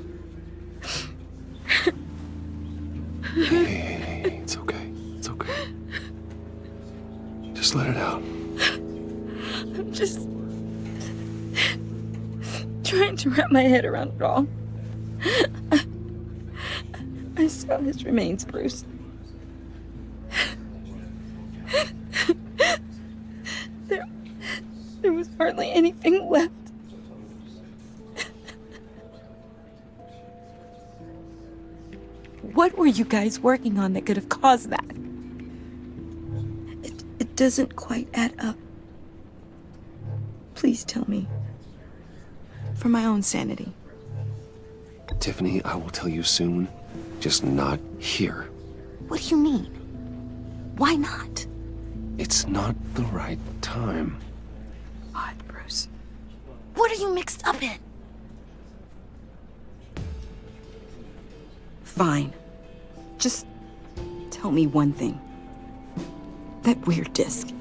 Hey, it's okay. It's okay. Just let it out. I'm just trying to wrap my head around it all. I saw his remains, Bruce. There was hardly anything left. What were you guys working on that could have caused that? It doesn't quite add up. Please tell me. For my own sanity. Tiffany, I will tell you soon. Just not here. What do you mean? Why not? It's not the right time. Odd, Bruce. What are you mixed up in? Fine. Just tell me one thing. That weird disc.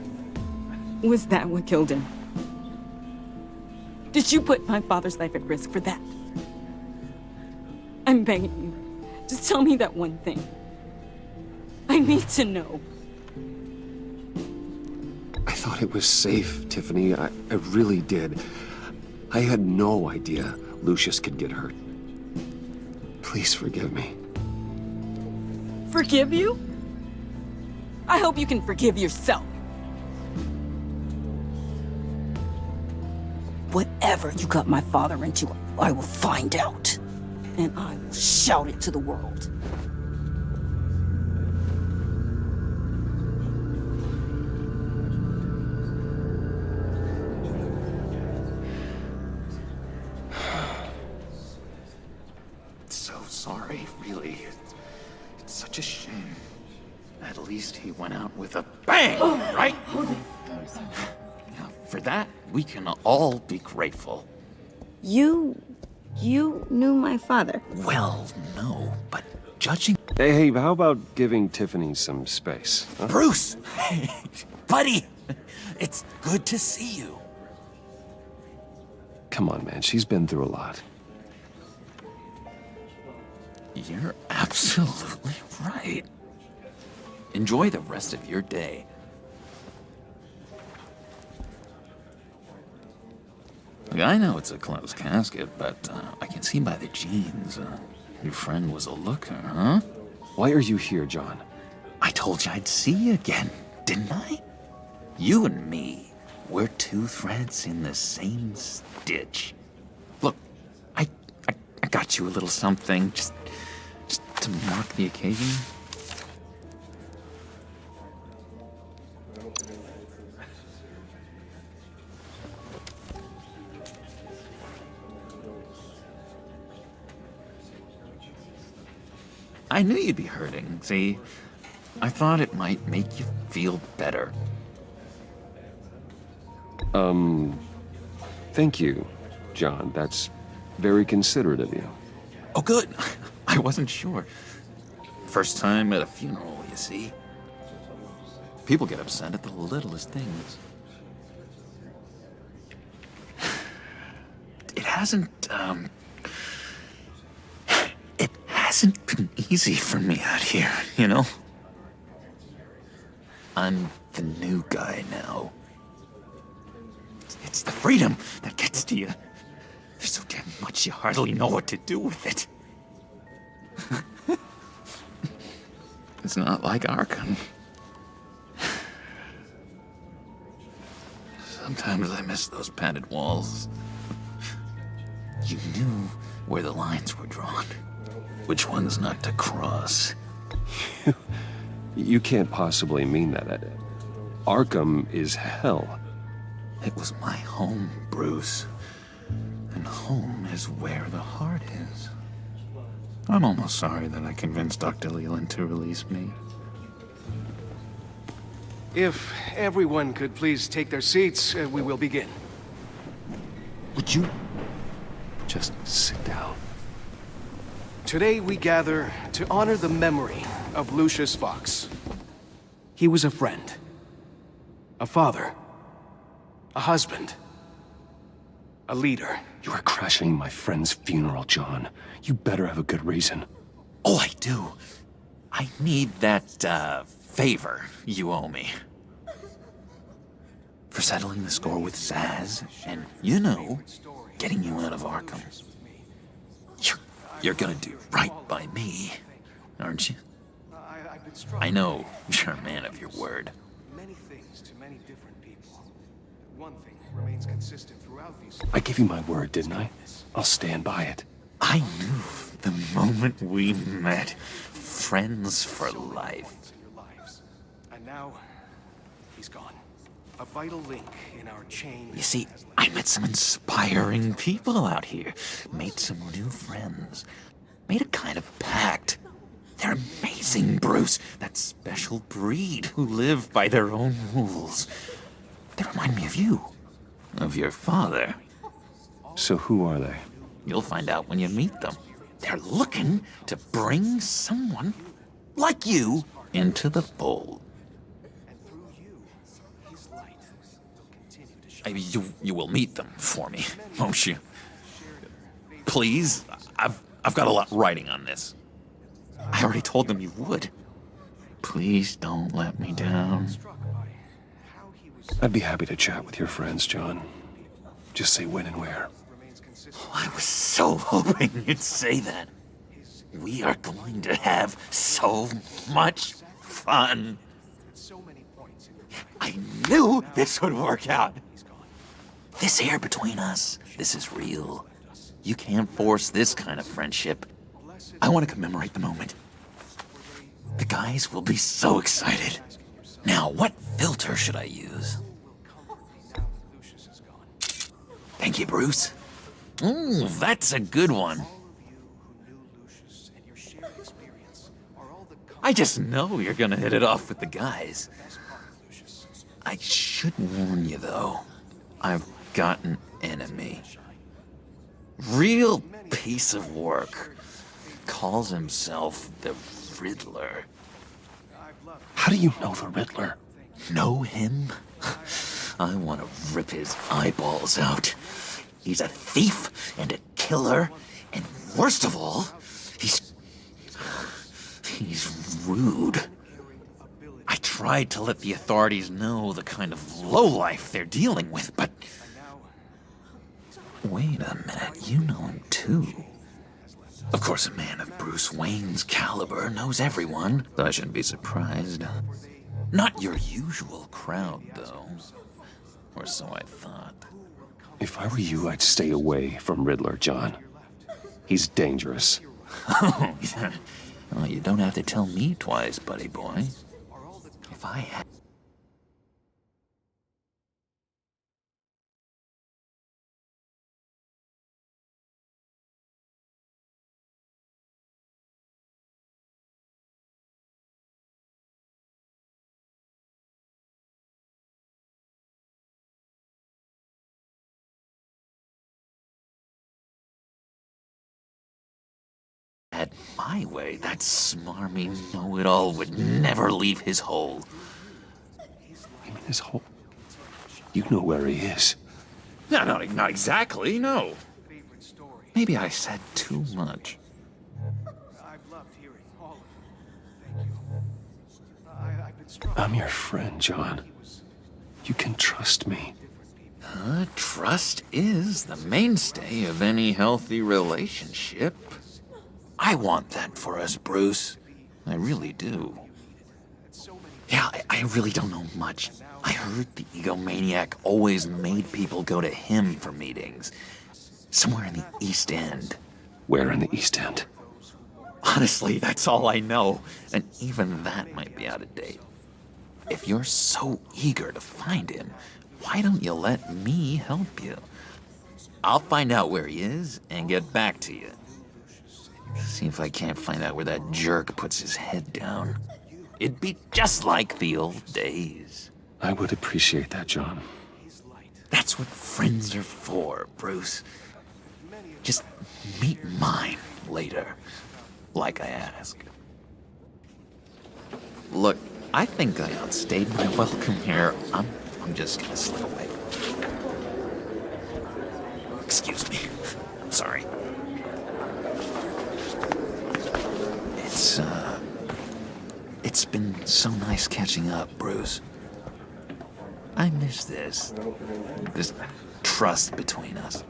Was that what killed him? Did you put my father's life at risk for that? I'm begging you. Just tell me that one thing. I need to know. I thought it was safe, Tiffany. I really did. I had no idea Lucius could get hurt. Please forgive me. Forgive you? I hope you can forgive yourself. Whatever you got my father into, I will find out. And I will shout it to the world. So sorry, really. It's such a shame. At least he went out with a bang, right? Now, for that, we can all be grateful. You knew my father. Well, no, but judging... Hey, how about giving Tiffany some space? Huh? Bruce! Buddy! It's good to see you. Come on, man. She's been through a lot. You're absolutely right. Enjoy the rest of your day. Look, I know it's a closed casket, but I can see by the jeans, your friend was a looker, huh? Why are you here, John? I told you I'd see you again, didn't I? You and me, we're two threads in the same stitch. Look, I got you a little something, just to mark the occasion. I knew you'd be hurting, see? I thought it might make you feel better. Thank you, John. That's very considerate of you. Oh, good. I wasn't sure. First time at a funeral, you see. People get upset at the littlest things. It hasn't been easy for me out here, you know? I'm the new guy now. It's the freedom that gets to you. There's so damn much you hardly know what to do with it. It's not like Arkham. Sometimes I miss those padded walls. You knew where the lines were drawn. Which ones not to cross. You can't possibly mean that. Arkham is hell. It was my home, Bruce. And home is where the heart is. I'm almost sorry that I convinced Dr. Leland to release me. If everyone could please take their seats, we will begin. Would you just sit down? Today we gather to honor the memory of Lucius Fox. He was a friend, a father, a husband, a leader. You are crashing my friend's funeral, John. You better have a good reason. Oh, I do. I need that, favor you owe me. For settling the score with Zsasz, and, you know, getting you out of Arkham. You're gonna do right by me, aren't you? I know you're a man of your word. Many things to many different people. One thing remains consistent throughout these... I gave you my word, didn't I? I'll stand by it. I knew the moment we met. Friends for life. And now, he's gone. A vital link in our chain. You see, I met some inspiring people out here. Made some new friends. Made a kind of pact. They're amazing, Bruce. That special breed who live by their own rules. They remind me of you. Of your father. So who are they? You'll find out when you meet them. They're looking to bring someone like you into the fold. You will meet them for me, won't you? Please, I've got a lot writing on this. I already told them you would. Please don't let me down. I'd be happy to chat with your friends, John. Just say when and where. Oh, I was so hoping you'd say that. We are going to have so much fun. I knew this would work out. This here between us, this is real. You can't force this kind of friendship. I want to commemorate the moment. The guys will be so excited. Now, what filter should I use? Thank you, Bruce. Ooh, that's a good one. I just know you're gonna hit it off with the guys. I should warn you, though. I've got an enemy. Real piece of work. Calls himself the Riddler. How do you know the Riddler? Know him? I want to rip his eyeballs out. He's a thief and a killer, and worst of all, he's rude. I tried to let the authorities know the kind of lowlife they're dealing with, but... Wait a minute, you know him too. Of course, a man of Bruce Wayne's caliber knows everyone, so I shouldn't be surprised. Not your usual crowd, though. Or so I thought. If I were you, I'd stay away from Riddler, John. He's dangerous. Oh, yeah. Well, you don't have to tell me twice, buddy boy. If I had... my way, that smarmy know-it-all would never leave his hole. You mean his hole? You know where he is. No, not exactly, no. Maybe I said too much. I'm your friend, John. You can trust me. Trust is the mainstay of any healthy relationship. I want that for us, Bruce. I really do. Yeah, I really don't know much. I heard the egomaniac always made people go to him for meetings. Somewhere in the East End. Where in the East End? Honestly, that's all I know. And even that might be out of date. If you're so eager to find him, why don't you let me help you? I'll find out where he is and get back to you. See if I can't find out where that jerk puts his head down. It'd be just like the old days. I would appreciate that, John. That's what friends are for, Bruce. Just meet mine later, like I asked. Look, I think I outstayed my welcome here. I'm just gonna slip away. Excuse me. I'm sorry. It's been so nice catching up, Bruce. I miss this trust between us.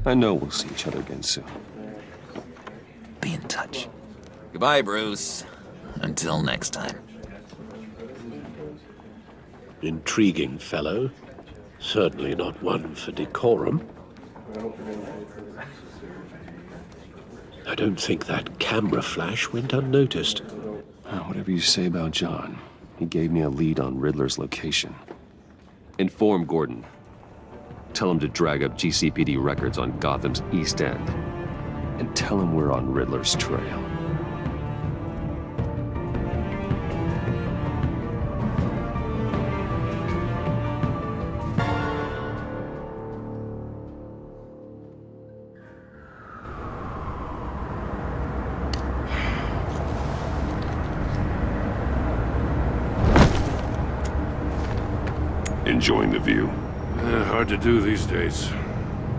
I know we'll see each other again soon. Be in touch. Goodbye, Bruce. Until next time. Intriguing fellow. Certainly not one for decorum. I don't think that camera flash went unnoticed. Whatever you say about John, he gave me a lead on Riddler's location. Inform Gordon. Tell him to drag up GCPD records on Gotham's East End. And tell him we're on Riddler's trail. Enjoying the view? Hard to do these days.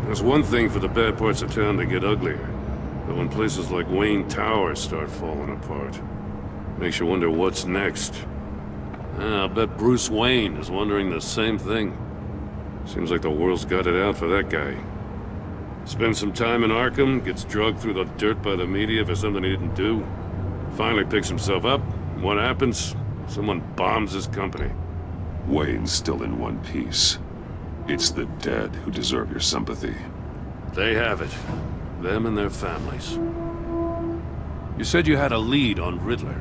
There's one thing for the bad parts of town to get uglier. But when places like Wayne Tower start falling apart, makes you wonder what's next. I'll bet Bruce Wayne is wondering the same thing. Seems like the world's got it out for that guy. Spends some time in Arkham, gets drugged through the dirt by the media for something he didn't do. Finally picks himself up. What happens? Someone bombs his company. Wayne's still in one piece. It's the dead who deserve your sympathy. They have it. Them and their families. You said you had a lead on Riddler.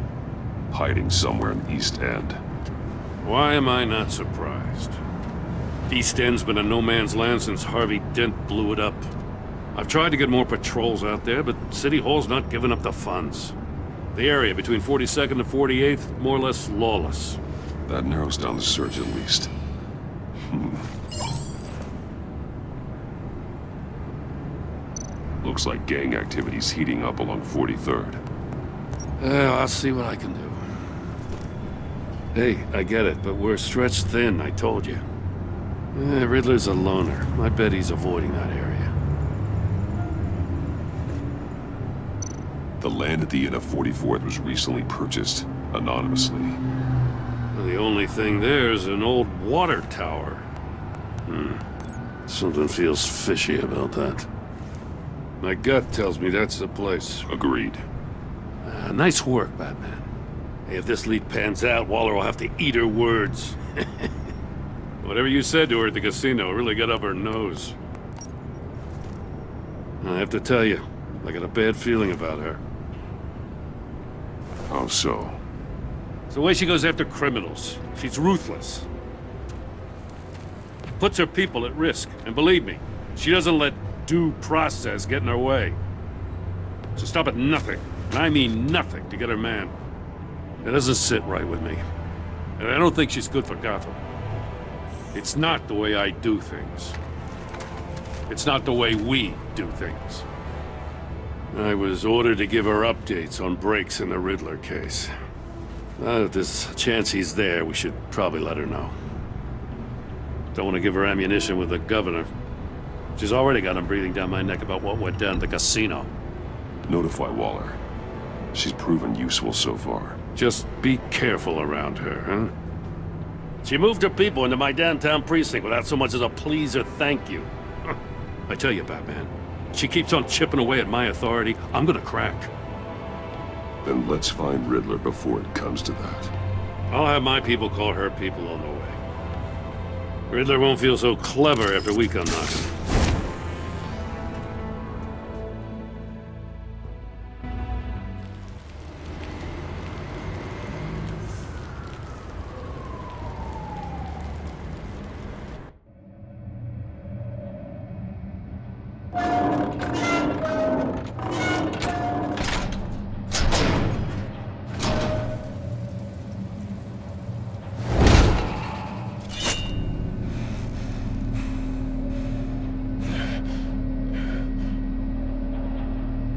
Hiding somewhere in East End. Why am I not surprised? East End's been a no-man's land since Harvey Dent blew it up. I've tried to get more patrols out there, but City Hall's not giving up the funds. The area between 42nd and 48th, more or less lawless. That narrows down the search at least. Looks like gang activity's heating up along 43rd. I'll see what I can do. Hey, I get it, but we're stretched thin, I told you. Riddler's a loner. I bet he's avoiding that area. The land at the end of 44th was recently purchased, anonymously. The only thing there is an old water tower. Something feels fishy about that. My gut tells me that's the place. Agreed. Nice work, Batman. Hey, if this lead pans out, Waller will have to eat her words. Whatever you said to her at the casino really got up her nose. I have to tell you, I got a bad feeling about her. How so? It's the way she goes after criminals. She's ruthless. Puts her people at risk. And believe me, she doesn't let due process get in her way. So stop at nothing, and I mean nothing, to get her man. It doesn't sit right with me. And I don't think she's good for Gotham. It's not the way I do things. It's not the way we do things. I was ordered to give her updates on breaks in the Riddler case. If there's a chance he's there, we should probably let her know. Don't want to give her ammunition with the governor. She's already got him breathing down my neck about what went down at the casino. Notify Waller. She's proven useful so far. Just be careful around her, huh? She moved her people into my downtown precinct without so much as a please or thank you. I tell you, Batman, she keeps on chipping away at my authority, I'm gonna crack. Then let's find Riddler before it comes to that. I'll have my people call her people on the way. Riddler won't feel so clever after we come knocking.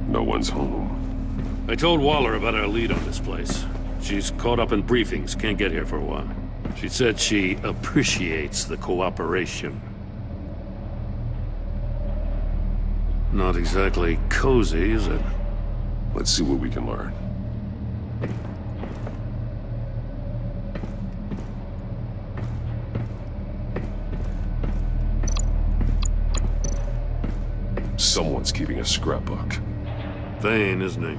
No one's home. I told Waller about our lead on this place. She's caught up in briefings, can't get here for a while. She said she appreciates the cooperation. Not exactly cozy, is it? Let's see what we can learn. Someone's keeping a scrapbook. Thane, isn't he?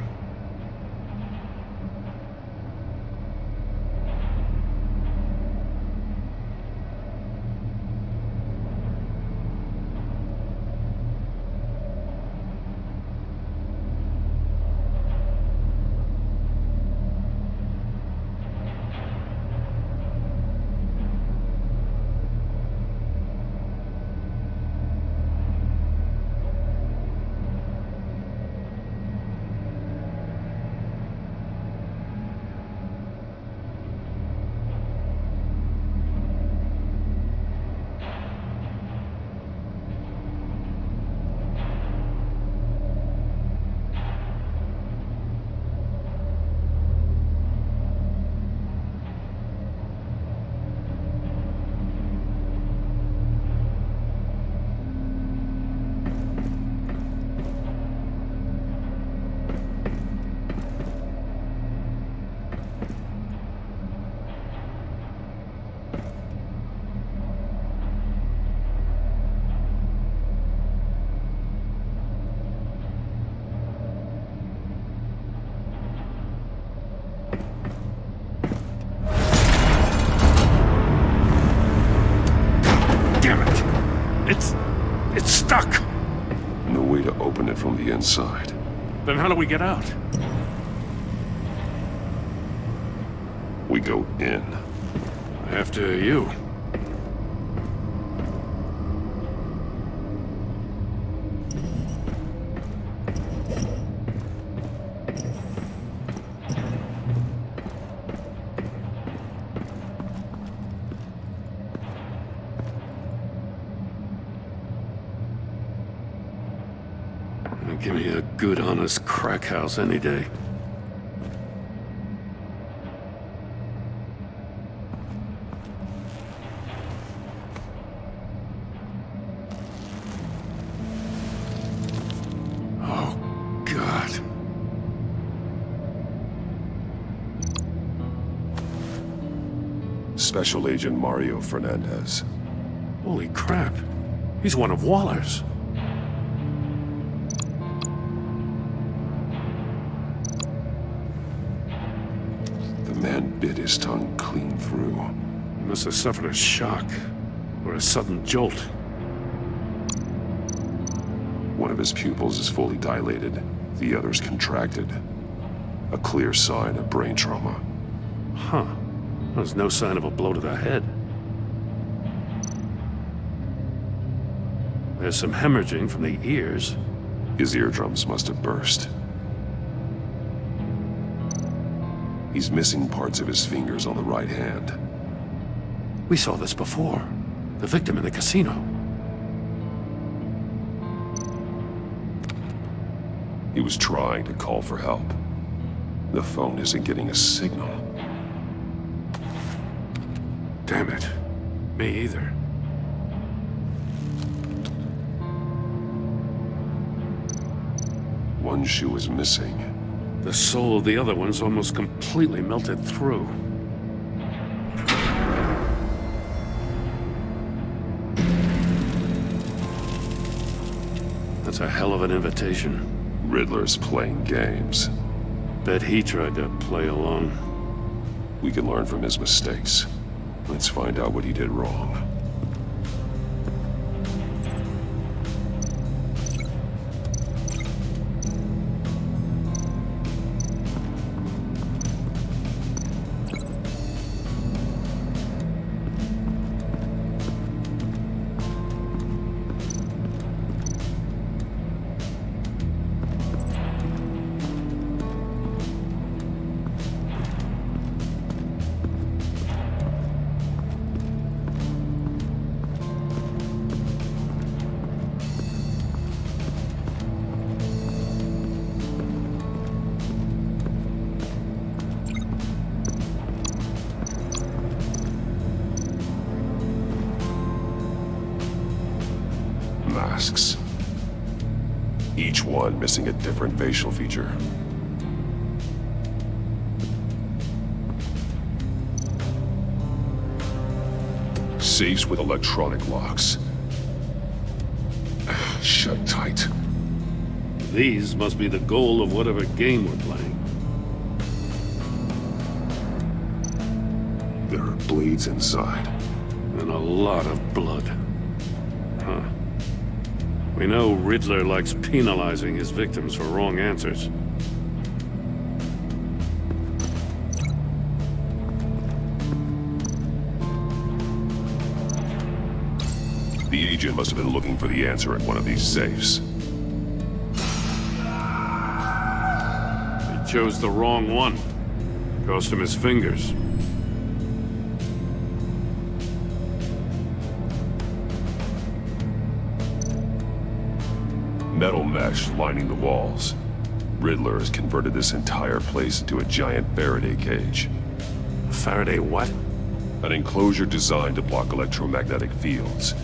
It's stuck! No way to open it from the inside. Then how do we get out? We go in. After you. Give me a good, honest crack house any day. Oh, God. Special Agent Mario Fernandez. Holy crap. He's one of Waller's. Bit his tongue clean through. He must have suffered a shock, or a sudden jolt. One of his pupils is fully dilated, the other's contracted. A clear sign of brain trauma. Huh. There's no sign of a blow to the head. There's some hemorrhaging from the ears. His eardrums must have burst. He's missing parts of his fingers on the right hand. We saw this before. The victim in the casino. He was trying to call for help. The phone isn't getting a signal. Damn it. Me either. One shoe is missing. The soul of the other one's almost completely melted through. That's a hell of an invitation. Riddler's playing games. Bet he tried to play along. We can learn from his mistakes. Let's find out what he did wrong. Masks. Each one missing a different facial feature. Safes with electronic locks. Shut tight. These must be the goal of whatever game we're playing. There are blades inside. And a lot of blood. Huh. We know Riddler likes penalizing his victims for wrong answers. The agent must have been looking for the answer at one of these safes. He chose the wrong one. Cost him his fingers. Metal mesh lining the walls. Riddler has converted this entire place into a giant Faraday cage. Faraday what? An enclosure designed to block electromagnetic fields.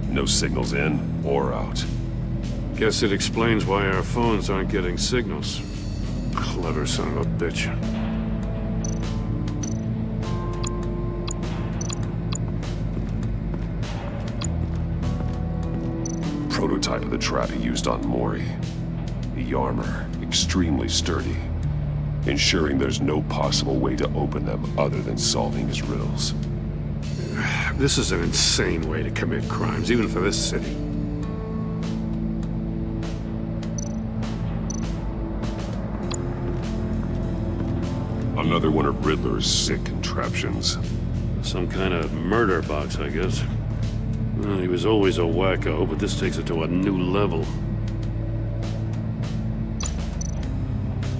No signals in or out. Guess it explains why our phones aren't getting signals. Clever son of a bitch. Prototype of the trap he used on Mori. The armor, extremely sturdy, ensuring there's no possible way to open them other than solving his riddles. This is an insane way to commit crimes, even for this city. Another one of Riddler's sick contraptions. Some kind of murder box, I guess. Well, he was always a wacko, but this takes it to a new level.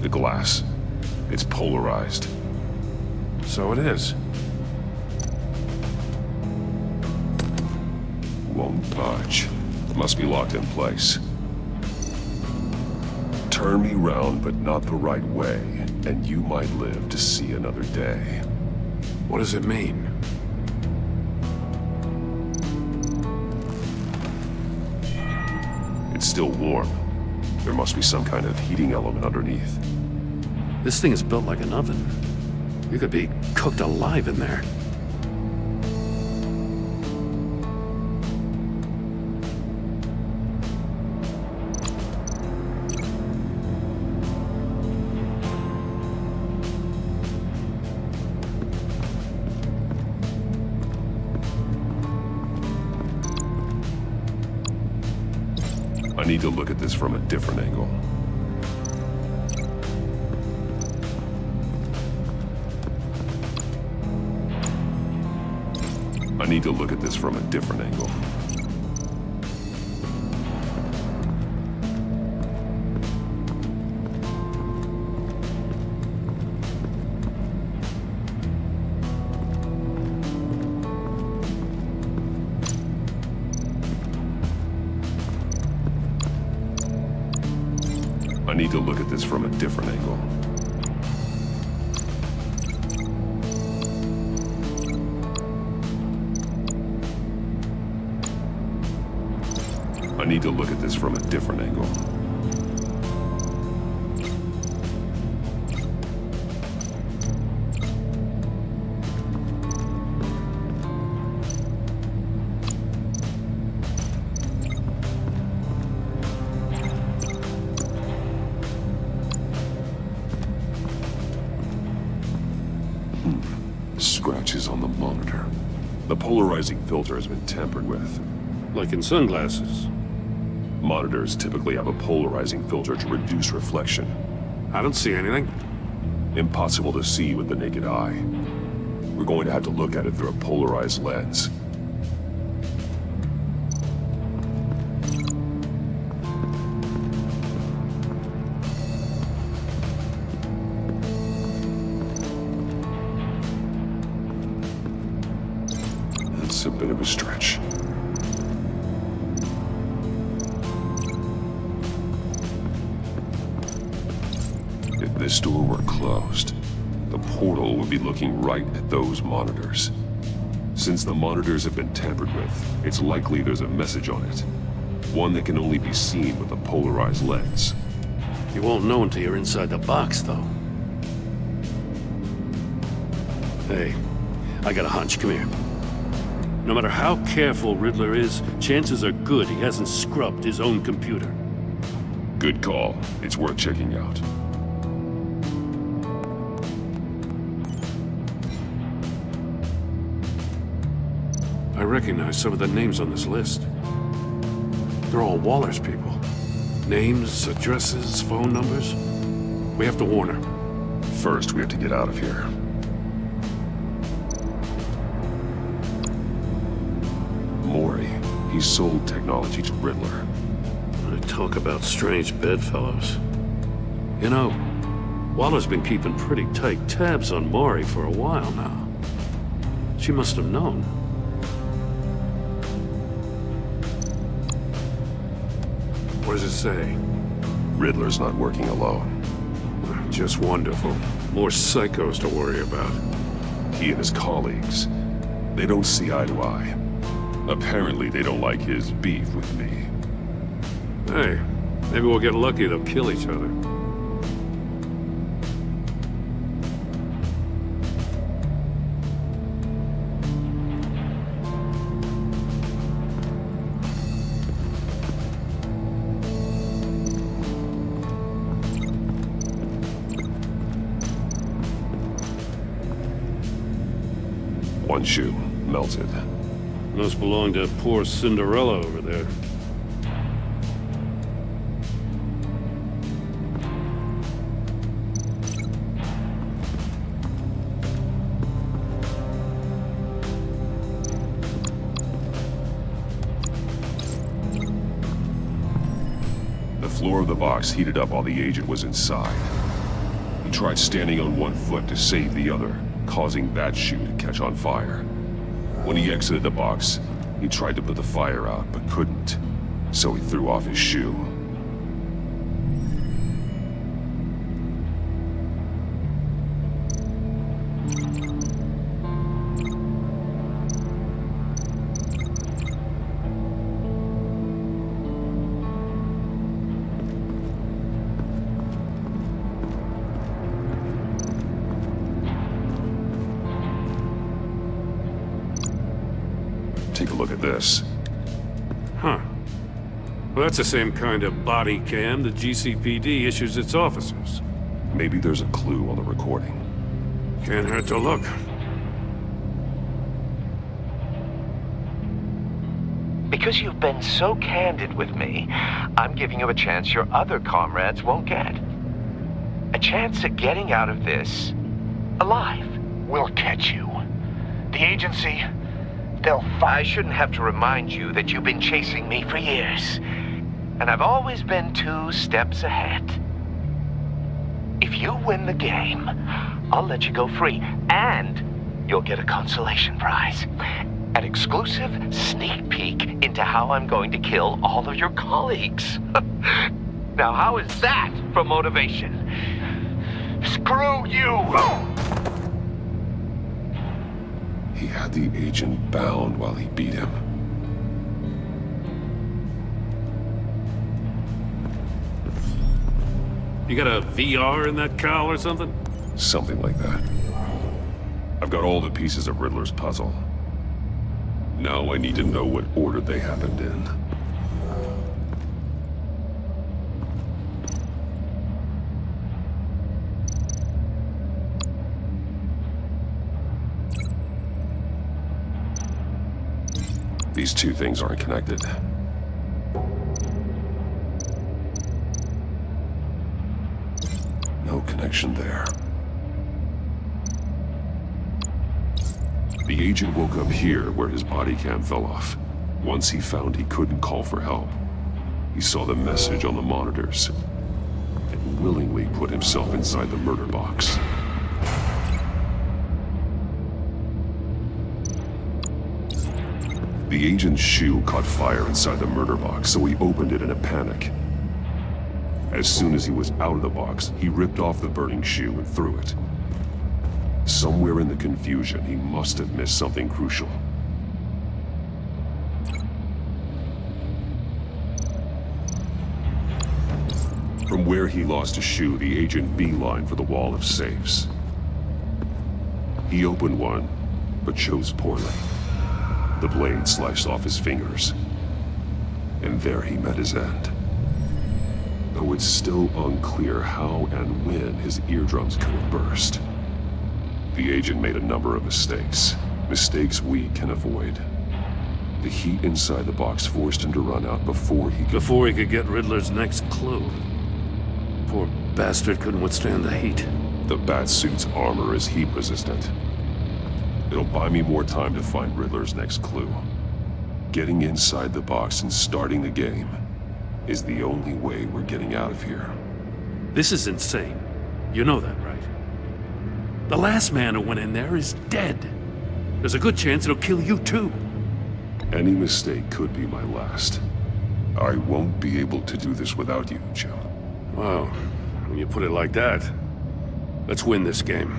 The glass. It's polarized. So it is. Won't budge. Must be locked in place. Turn me round, but not the right way, and you might live to see another day. What does it mean? It's still warm. There must be some kind of heating element underneath. This thing is built like an oven. You could be cooked alive in there. I need to look at this from a different angle. I need to look at this from a different angle. I need to look at this from a different angle. I need to look at this from a different angle. Scratches on the monitor. The polarizing filter has been tampered with. Like in sunglasses. Monitors typically have a polarizing filter to reduce reflection. I don't see anything. Impossible to see with the naked eye. We're going to have to look at it through a polarized lens. That's a bit of a stretch. If this door were closed, the portal would be looking right at those monitors. Since the monitors have been tampered with, it's likely there's a message on it. One that can only be seen with a polarized lens. You won't know until you're inside the box, though. Hey, I got a hunch. Come here. No matter how careful Riddler is, chances are good he hasn't scrubbed his own computer. Good call. It's worth checking out. I recognize some of the names on this list. They're all Waller's people. Names, addresses, phone numbers. We have to warn her. First, we have to get out of here. Mori. He sold technology to Riddler. I talk about strange bedfellows. You know, Waller's been keeping pretty tight tabs on Mori for a while now. She must have known. What does it say? Riddler's not working alone. Just wonderful. More psychos to worry about. He and his colleagues, they don't see eye to eye. Apparently, they don't like his beef with me. Hey, maybe we'll get lucky they'll kill each other. One shoe, melted. Must belong to poor Cinderella over there. The floor of the box heated up while the agent was inside. He tried standing on one foot to save the other, causing that shoe to catch on fire. When he exited the box, he tried to put the fire out, but couldn't. So he threw off his shoe. Take a look at this. Huh. Well, that's the same kind of body cam the GCPD issues its officers. Maybe there's a clue on the recording. Can't hurt to look. Because you've been so candid with me, I'm giving you a chance your other comrades won't get. A chance at getting out of this alive. We'll catch you. The agency, they'll I shouldn't have to remind you that you've been chasing me for years. And I've always been 2 steps ahead. If you win the game, I'll let you go free. And you'll get a consolation prize. An exclusive sneak peek into how I'm going to kill all of your colleagues. Now, how is that for motivation? Screw you! He had the agent bound while he beat him. You got a VR in that cowl or something? Something like that. I've got all the pieces of Riddler's puzzle. Now I need to know what order they happened in. These two things aren't connected. No connection there. The agent woke up here where his body cam fell off. Once he found he couldn't call for help, he saw the message on the monitors and willingly put himself inside the murder box. The agent's shoe caught fire inside the murder box, so he opened it in a panic. As soon as he was out of the box, he ripped off the burning shoe and threw it. Somewhere in the confusion, he must have missed something crucial. From where he lost a shoe, the agent beelined for the wall of safes. He opened one, but chose poorly. The blade sliced off his fingers, and there he met his end. Though it's still unclear how and when his eardrums could have burst. The agent made a number of mistakes. Mistakes we can avoid. The heat inside the box forced him to run out before he could get Riddler's next clue. Poor bastard couldn't withstand the heat. The Batsuit's armor is heat resistant. It'll buy me more time to find Riddler's next clue. Getting inside the box and starting the game is the only way we're getting out of here. This is insane. You know that, right? The last man who went in there is dead. There's a good chance it'll kill you too. Any mistake could be my last. I won't be able to do this without you, Jim. Wow, when you put it like that, let's win this game.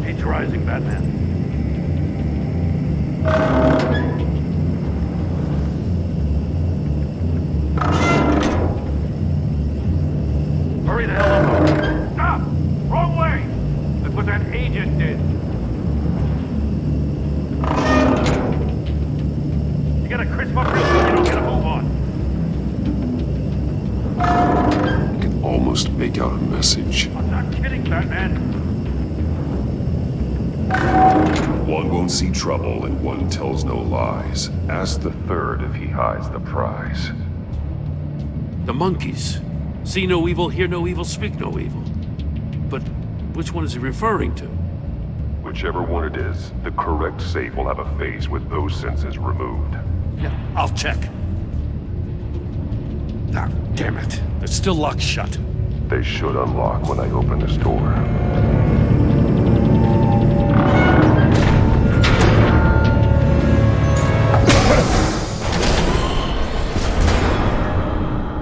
Heat's rising, Batman. Hurry the hell up! Stop! Wrong way! That's what that agent did. You gotta crisp up real quick, you don't get a move on. I can almost make out a message. I'm not kidding, Batman. One won't see trouble and one tells no lies. Ask the third if he hides the prize. The monkeys. See no evil, hear no evil, speak no evil. But which one is he referring to? Whichever one it is, the correct safe will have a face with those senses removed. Yeah, I'll check. Ah, damn it. They're still locked shut. They should unlock when I open this door.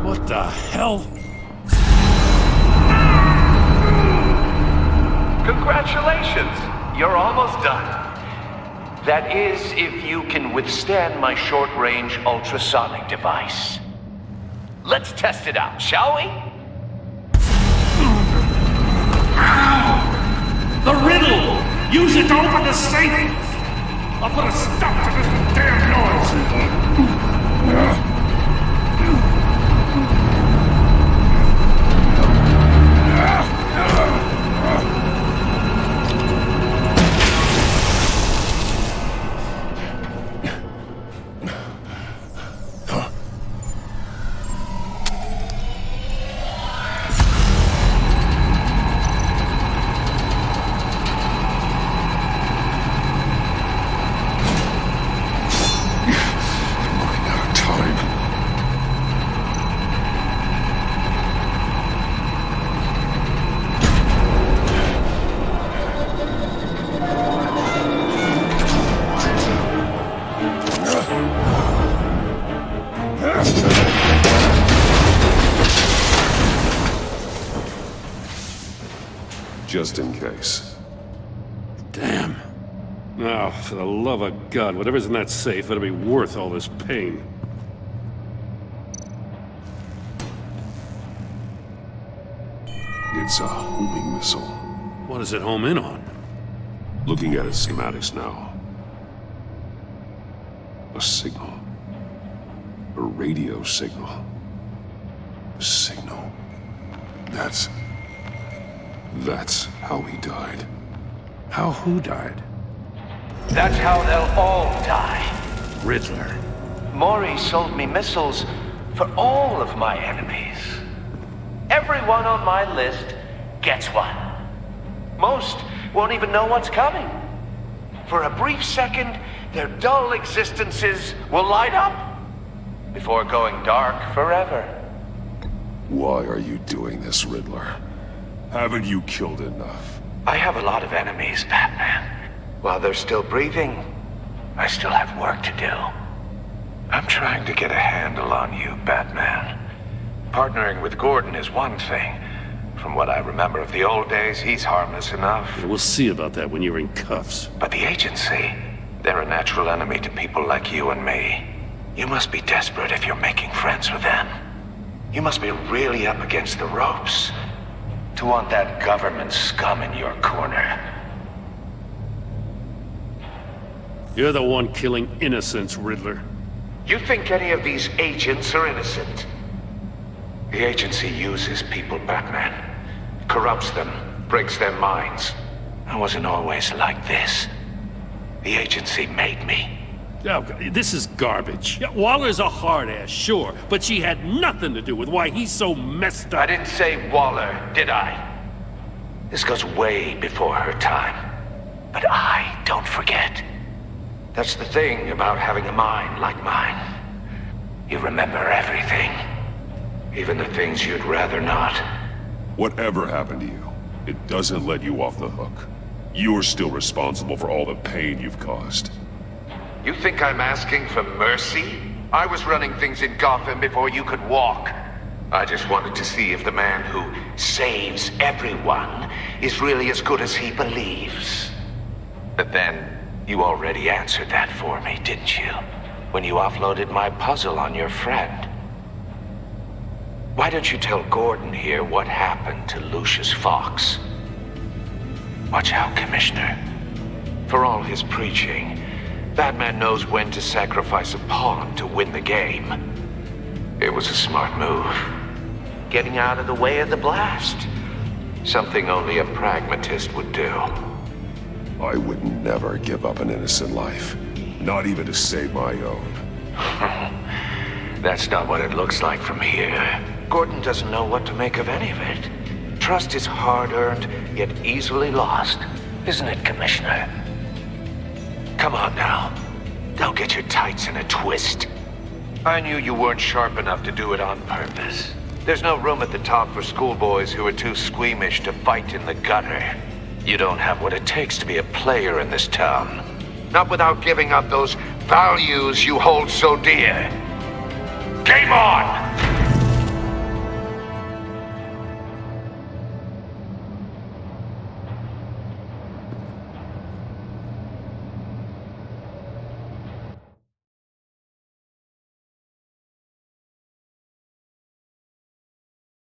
What the hell? Congratulations! You're almost done. That is, if you can withstand my short-range ultrasonic device. Let's test it out, shall we? The riddle! Use it to open the safe! I'll put a stop to this damn noise! Just in case. Damn. Now, for the love of God, whatever's in that safe better be worth all this pain. It's a homing missile. What does it home in on? Looking at its schematics now. A signal. A radio signal. A signal. That's how he died. How who died? That's how they'll all die. Riddler. Maury sold me missiles for all of my enemies. Everyone on my list gets one. Most won't even know what's coming. For a brief second, their dull existences will light up before going dark forever. Why are you doing this, Riddler? Haven't you killed enough? I have a lot of enemies, Batman. While they're still breathing, I still have work to do. I'm trying to get a handle on you, Batman. Partnering with Gordon is one thing. From what I remember of the old days, he's harmless enough. We'll see about that when you're in cuffs. But the agency, they're a natural enemy to people like you and me. You must be desperate if you're making friends with them. You must be really up against the ropes to want that government scum in your corner. You're the one killing innocents, Riddler. You think any of these agents are innocent? The agency uses people, Batman. Corrupts them, breaks their minds. I wasn't always like this. The agency made me. Oh, this is garbage. Yeah, Waller's a hard-ass, sure, but she had nothing to do with why he's so messed up. I didn't say Waller, did I? This goes way before her time. But I don't forget. That's the thing about having a mind like mine. You remember everything. Even the things you'd rather not. Whatever happened to you, it doesn't let you off the hook. You're still responsible for all the pain you've caused. You think I'm asking for mercy? I was running things in Gotham before you could walk. I just wanted to see if the man who saves everyone is really as good as he believes. But then, you already answered that for me, didn't you? When you offloaded my puzzle on your friend. Why don't you tell Gordon here what happened to Lucius Fox? Watch out, Commissioner. For all his preaching, Batman knows when to sacrifice a pawn to win the game. It was a smart move. Getting out of the way of the blast. Something only a pragmatist would do. I would never give up an innocent life. Not even to save my own. That's not what it looks like from here. Gordon doesn't know what to make of any of it. Trust is hard-earned, yet easily lost. Isn't it, Commissioner? Come on now. Don't get your tights in a twist. I knew you weren't sharp enough to do it on purpose. There's no room at the top for schoolboys who are too squeamish to fight in the gutter. You don't have what it takes to be a player in this town. Not without giving up those values you hold so dear. Game on!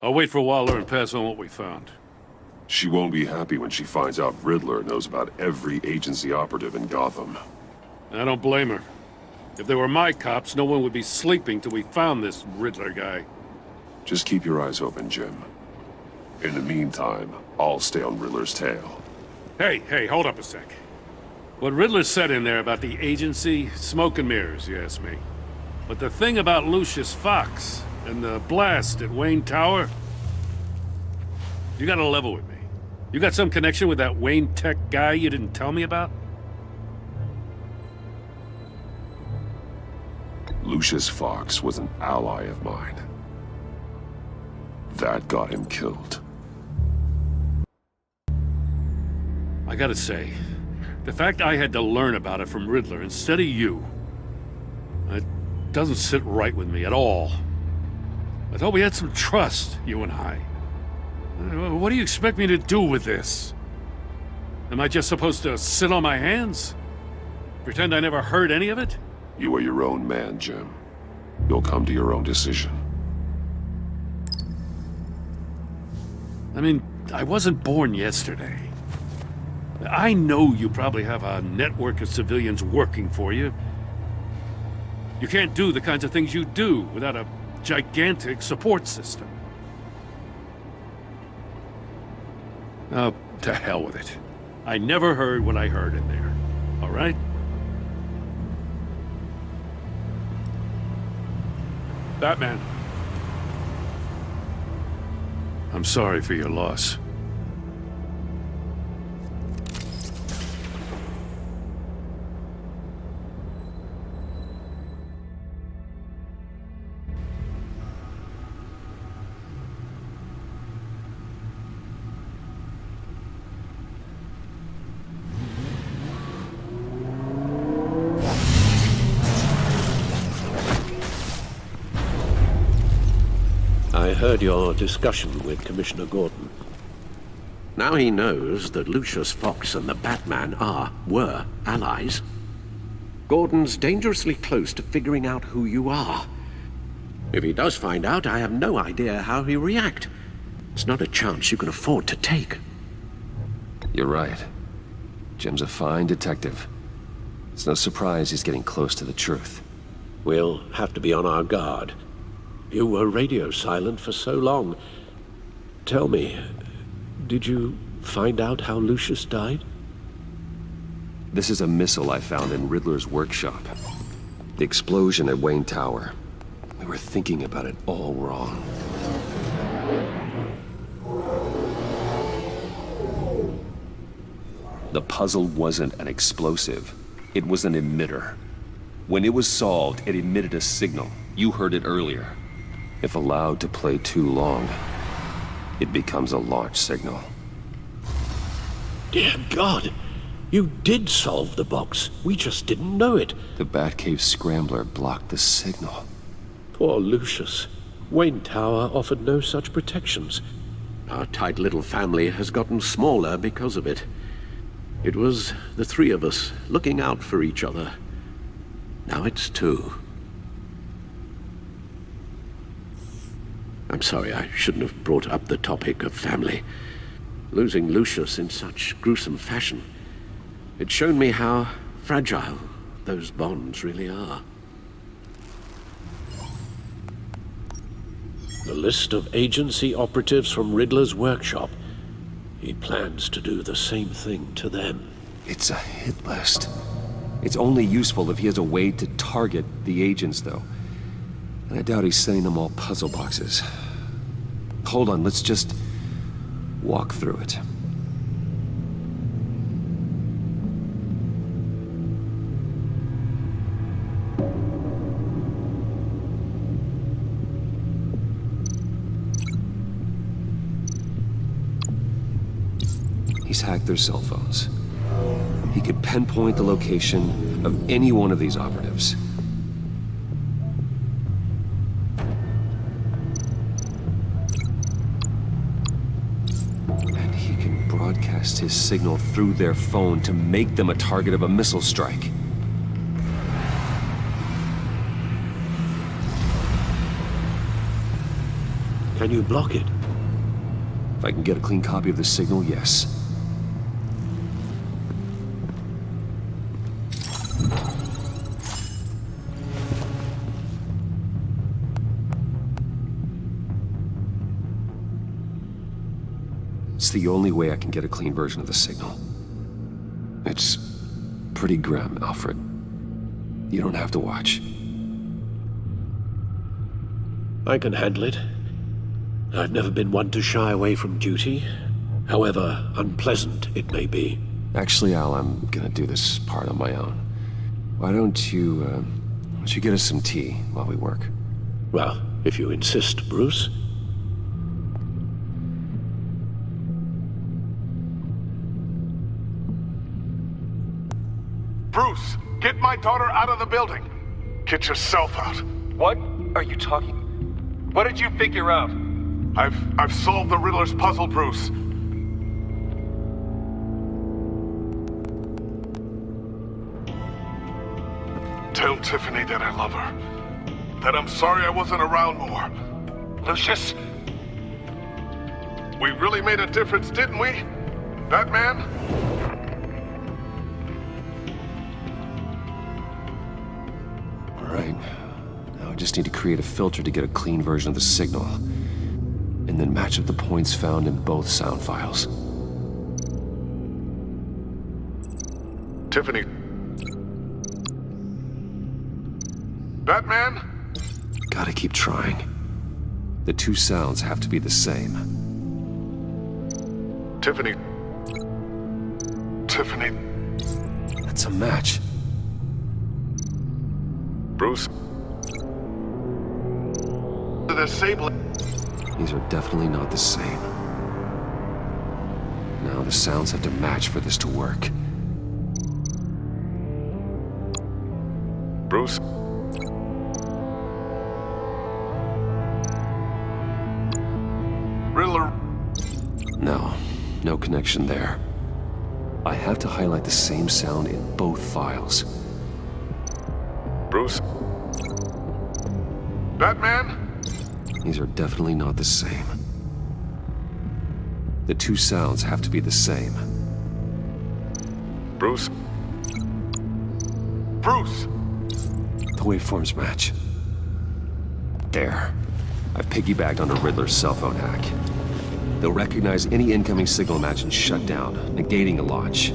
I'll wait for Waller and pass on what we found. She won't be happy when she finds out Riddler knows about every agency operative in Gotham. I don't blame her. If they were my cops, no one would be sleeping till we found this Riddler guy. Just keep your eyes open, Jim. In the meantime, I'll stay on Riddler's tail. Hey, hold up a sec. What Riddler said in there about the agency, smoke and mirrors, you ask me. But the thing about Lucius Fox and the blast at Wayne Tower, you gotta level with me. You got some connection with that Wayne Tech guy you didn't tell me about? Lucius Fox was an ally of mine. That got him killed. I gotta say, the fact I had to learn about it from Riddler instead of you, it doesn't sit right with me at all. I thought we had some trust, you and I. What do you expect me to do with this? Am I just supposed to sit on my hands? Pretend I never heard any of it? You are your own man, Jim. You'll come to your own decision. I mean, I wasn't born yesterday. I know you probably have a network of civilians working for you. You can't do the kinds of things you do without a gigantic support system. Oh, to hell with it. I never heard what I heard in there. All right? Batman. I'm sorry for your loss. I heard your discussion with Commissioner Gordon. Now he knows that Lucius Fox and the Batman were allies. Gordon's dangerously close to figuring out who you are. If he does find out, I have no idea how he'll react. It's not a chance you can afford to take. You're right. Jim's a fine detective. It's no surprise he's getting close to the truth. We'll have to be on our guard. You were radio silent for so long. Tell me, did you find out how Lucius died? This is a missile I found in Riddler's workshop. The explosion at Wayne Tower. We were thinking about it all wrong. The puzzle wasn't an explosive. It was an emitter. When it was solved, it emitted a signal. You heard it earlier. If allowed to play too long, it becomes a launch signal. Dear God! You did solve the box. We just didn't know it. The Batcave scrambler blocked the signal. Poor Lucius. Wayne Tower offered no such protections. Our tight little family has gotten smaller because of it. It was the three of us looking out for each other. Now it's two. I'm sorry, I shouldn't have brought up the topic of family. Losing Lucius in such gruesome fashion, it's shown me how fragile those bonds really are. The list of agency operatives from Riddler's workshop. He plans to do the same thing to them. It's a hit list. It's only useful if he has a way to target the agents, though. And I doubt he's sending them all puzzle boxes. Hold on, let's just walk through it. He's hacked their cell phones. He could pinpoint the location of any one of these operatives. And he can broadcast his signal through their phone to make them a target of a missile strike. Can you block it? If I can get a clean copy of the signal, yes. It's the only way I can get a clean version of the signal. It's pretty grim, Alfred. You don't have to watch. I can handle it. I've never been one to shy away from duty, however unpleasant it may be. Actually, Al, I'm gonna do this part on my own. Why don't you get us some tea while we work? Well, if you insist, Bruce. Bruce, get my daughter out of the building. Get yourself out. What are you talking? What did you figure out? I've solved the Riddler's puzzle, Bruce. Tell Tiffany that I love her. That I'm sorry I wasn't around more. Lucius? We really made a difference, didn't we? Batman? All right. Now I just need to create a filter to get a clean version of the signal. And then match up the points found in both sound files. Tiffany. Batman? Gotta keep trying. The two sounds have to be the same. Tiffany. Tiffany. That's a match. Bruce. The sable. These are definitely not the same. Now the sounds have to match for this to work. Bruce. Riddler. No, no connection there. I have to highlight the same sound in both files. Bruce. Batman? These are definitely not the same. The two sounds have to be the same. Bruce. Bruce! The waveforms match. There. I've piggybacked onto Riddler's cell phone hack. They'll recognize any incoming signal match and shut down, negating a launch.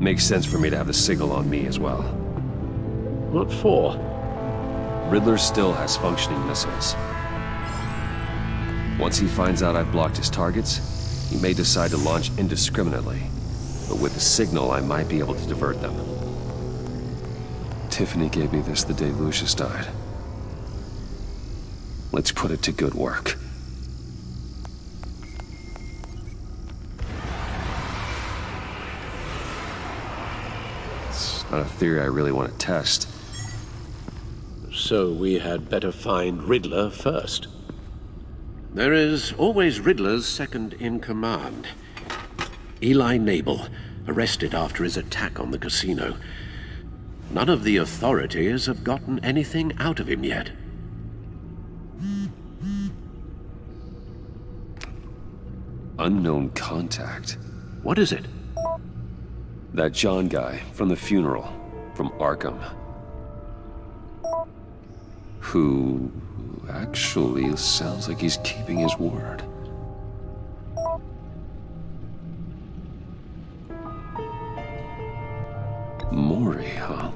Makes sense for me to have the signal on me as well. What for? Riddler still has functioning missiles. Once he finds out I've blocked his targets, he may decide to launch indiscriminately. But with the signal, I might be able to divert them. Tiffany gave me this the day Lucius died. Let's put it to good work. It's not a theory I really want to test. So we had better find Riddler first. There is always Riddler's second in command. Eli Nabel, arrested after his attack on the casino. None of the authorities have gotten anything out of him yet. Unknown contact. What is it? That John guy from the funeral, from Arkham. Who actually sounds like he's keeping his word. Mori, huh?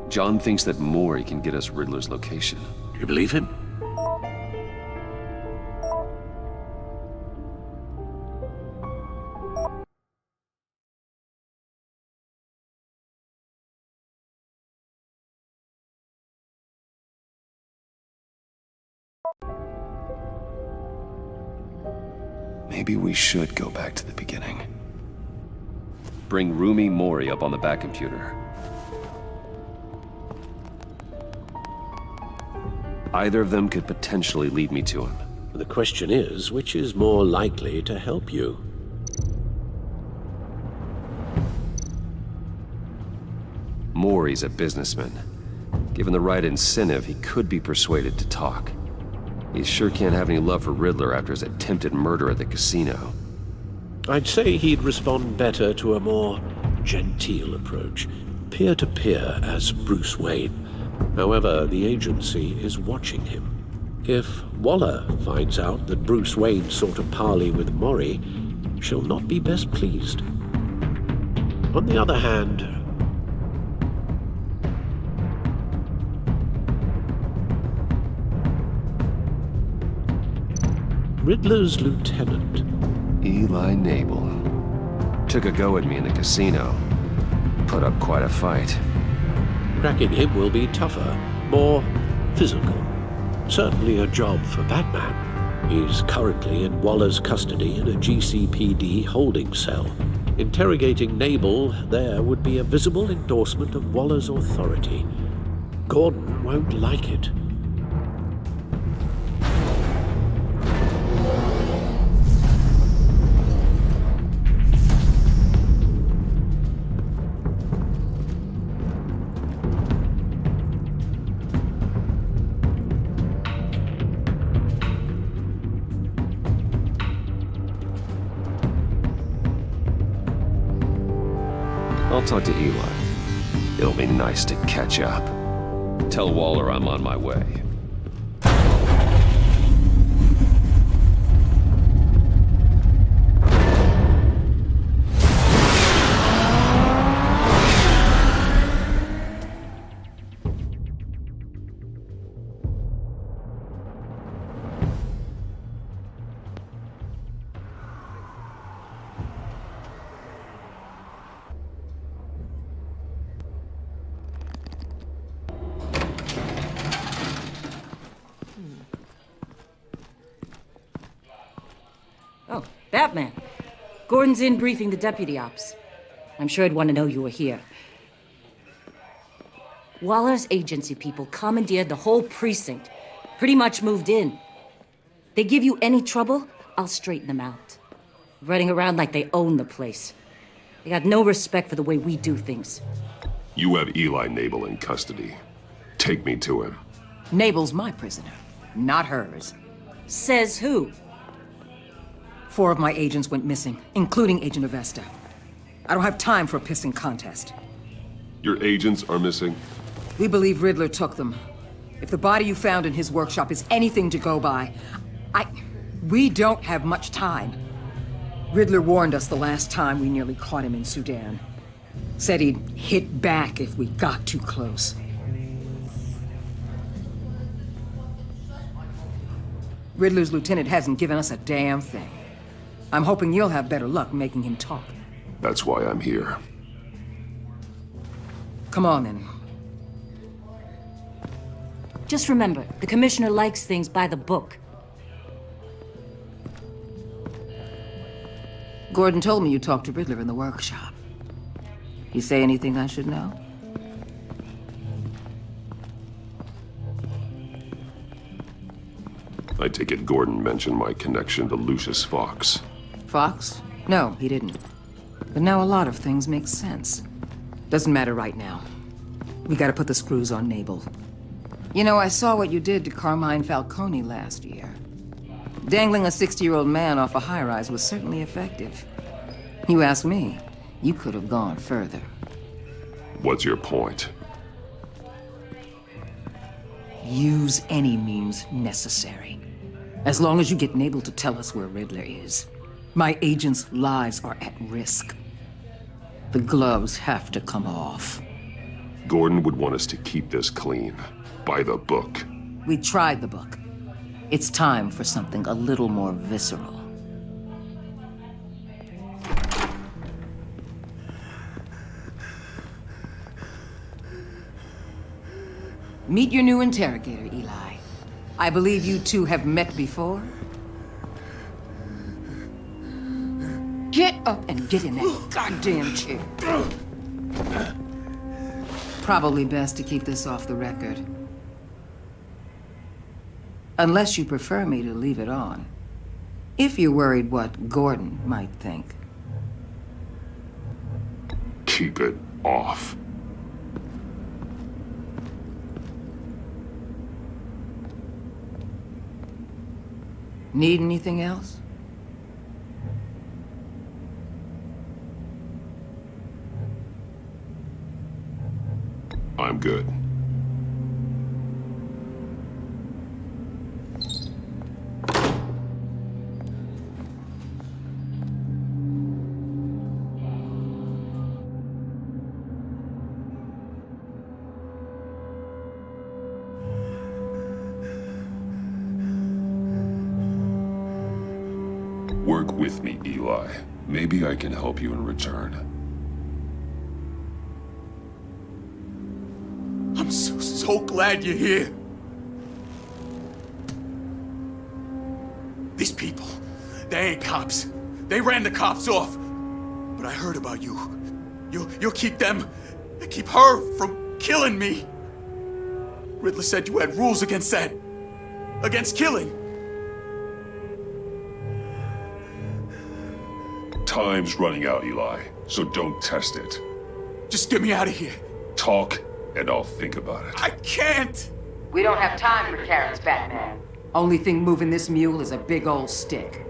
John thinks that Mori can get us Riddler's location. Do you believe him? Maybe we should go back to the beginning. Bring Rumi Mori up on the back computer. Either of them could potentially lead me to him. The question is, which is more likely to help you? Mori's a businessman. Given the right incentive, he could be persuaded to talk. He sure can't have any love for Riddler after his attempted murder at the casino. I'd say he'd respond better to a more genteel approach, peer-to-peer as Bruce Wayne. However, the agency is watching him. If Waller finds out that Bruce Wayne sought a parley with Mori, she'll not be best pleased. On the other hand, Riddler's lieutenant, Eli Nabel, took a go at me in the casino. Put up quite a fight. Cracking him will be tougher, more physical. Certainly a job for Batman. He's currently in Waller's custody in a GCPD holding cell. Interrogating Nabel there would be a visible endorsement of Waller's authority. Gordon won't like it. I'll talk to Eli. It'll be nice to catch up. Tell Waller I'm on my way. Oh, Batman. Gordon's in briefing the deputy ops. I'm sure he'd want to know you were here. Waller's agency people commandeered the whole precinct. Pretty much moved in. They give you any trouble, I'll straighten them out. Running around like they own the place. They got no respect for the way we do things. You have Eli Nabel in custody. Take me to him. Nabel's my prisoner, not hers. Says who? 4 of my agents went missing, including Agent Avesta. I don't have time for a pissing contest. Your agents are missing? We believe Riddler took them. If the body you found in his workshop is anything to go by, we don't have much time. Riddler warned us the last time we nearly caught him in Sudan. Said he'd hit back if we got too close. Riddler's lieutenant hasn't given us a damn thing. I'm hoping you'll have better luck making him talk. That's why I'm here. Come on, then. Just remember, the commissioner likes things by the book. Gordon told me you talked to Riddler in the workshop. He say anything I should know? I take it Gordon mentioned my connection to Lucius Fox. Fox? No, he didn't. But now a lot of things make sense. Doesn't matter right now. We gotta put the screws on Nabel. You know, I saw what you did to Carmine Falcone last year. Dangling a 60-year-old man off a high-rise was certainly effective. You ask me, you could have gone further. What's your point? Use any means necessary. As long as you get Nabel to tell us where Riddler is. My agents' lives are at risk. The gloves have to come off. Gordon would want us to keep this clean. By the book. We tried the book. It's time for something a little more visceral. Meet your new interrogator, Eli. I believe you two have met before. Get up and get in that goddamn chair. Probably best to keep this off the record. Unless you prefer me to leave it on. If you're worried what Gordon might think. Keep it off. Need anything else? I'm good. Work with me, Eli. Maybe I can help you in return. I'm so glad you're here. These people, they ain't cops. They ran the cops off. But I heard about you. You'll keep them, keep her from killing me. Riddler said you had rules against that. Against killing. Time's running out, Eli, so don't test it. Just get me out of here. Talk, and I'll think about it. I can't! We don't have time for carrots, Batman. Only thing moving this mule is a big old stick.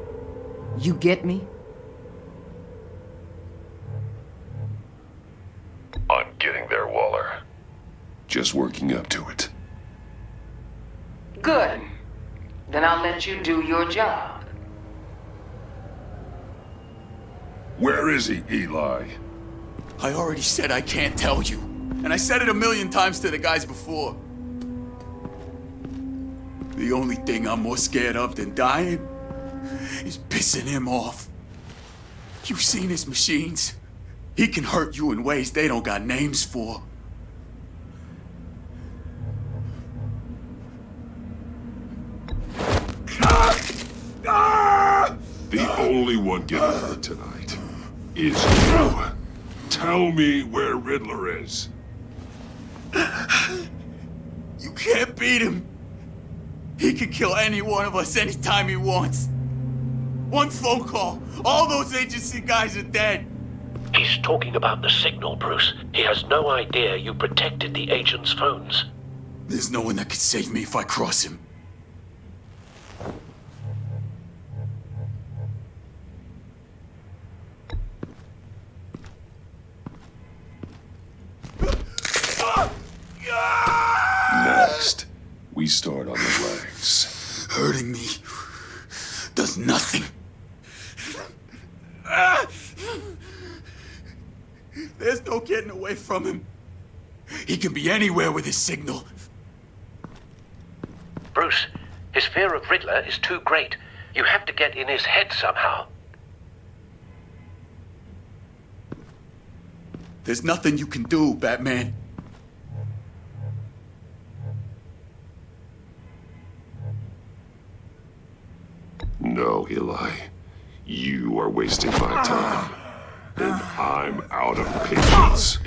You get me? I'm getting there, Waller. Just working up to it. Good. Then I'll let you do your job. Where is he, Eli? I already said I can't tell you. And I said it 1,000,000 times to the guys before. The only thing I'm more scared of than dying is pissing him off. You've seen his machines. He can hurt you in ways they don't got names for. The only one getting hurt tonight is you. Tell me where Riddler is. You can't beat him. He can kill any one of us anytime he wants. One phone call, all those agency guys are dead. He's talking about the signal, Bruce. He has no idea you protected the agent's phones. There's no one that can save me if I cross him. Next, we start on the legs. Hurting me does nothing. There's no getting away from him. He can be anywhere with his signal. Bruce, his fear of Riddler is too great. You have to get in his head somehow. There's nothing you can do, Batman. No, Eli. You are wasting my time. And I'm out of patience.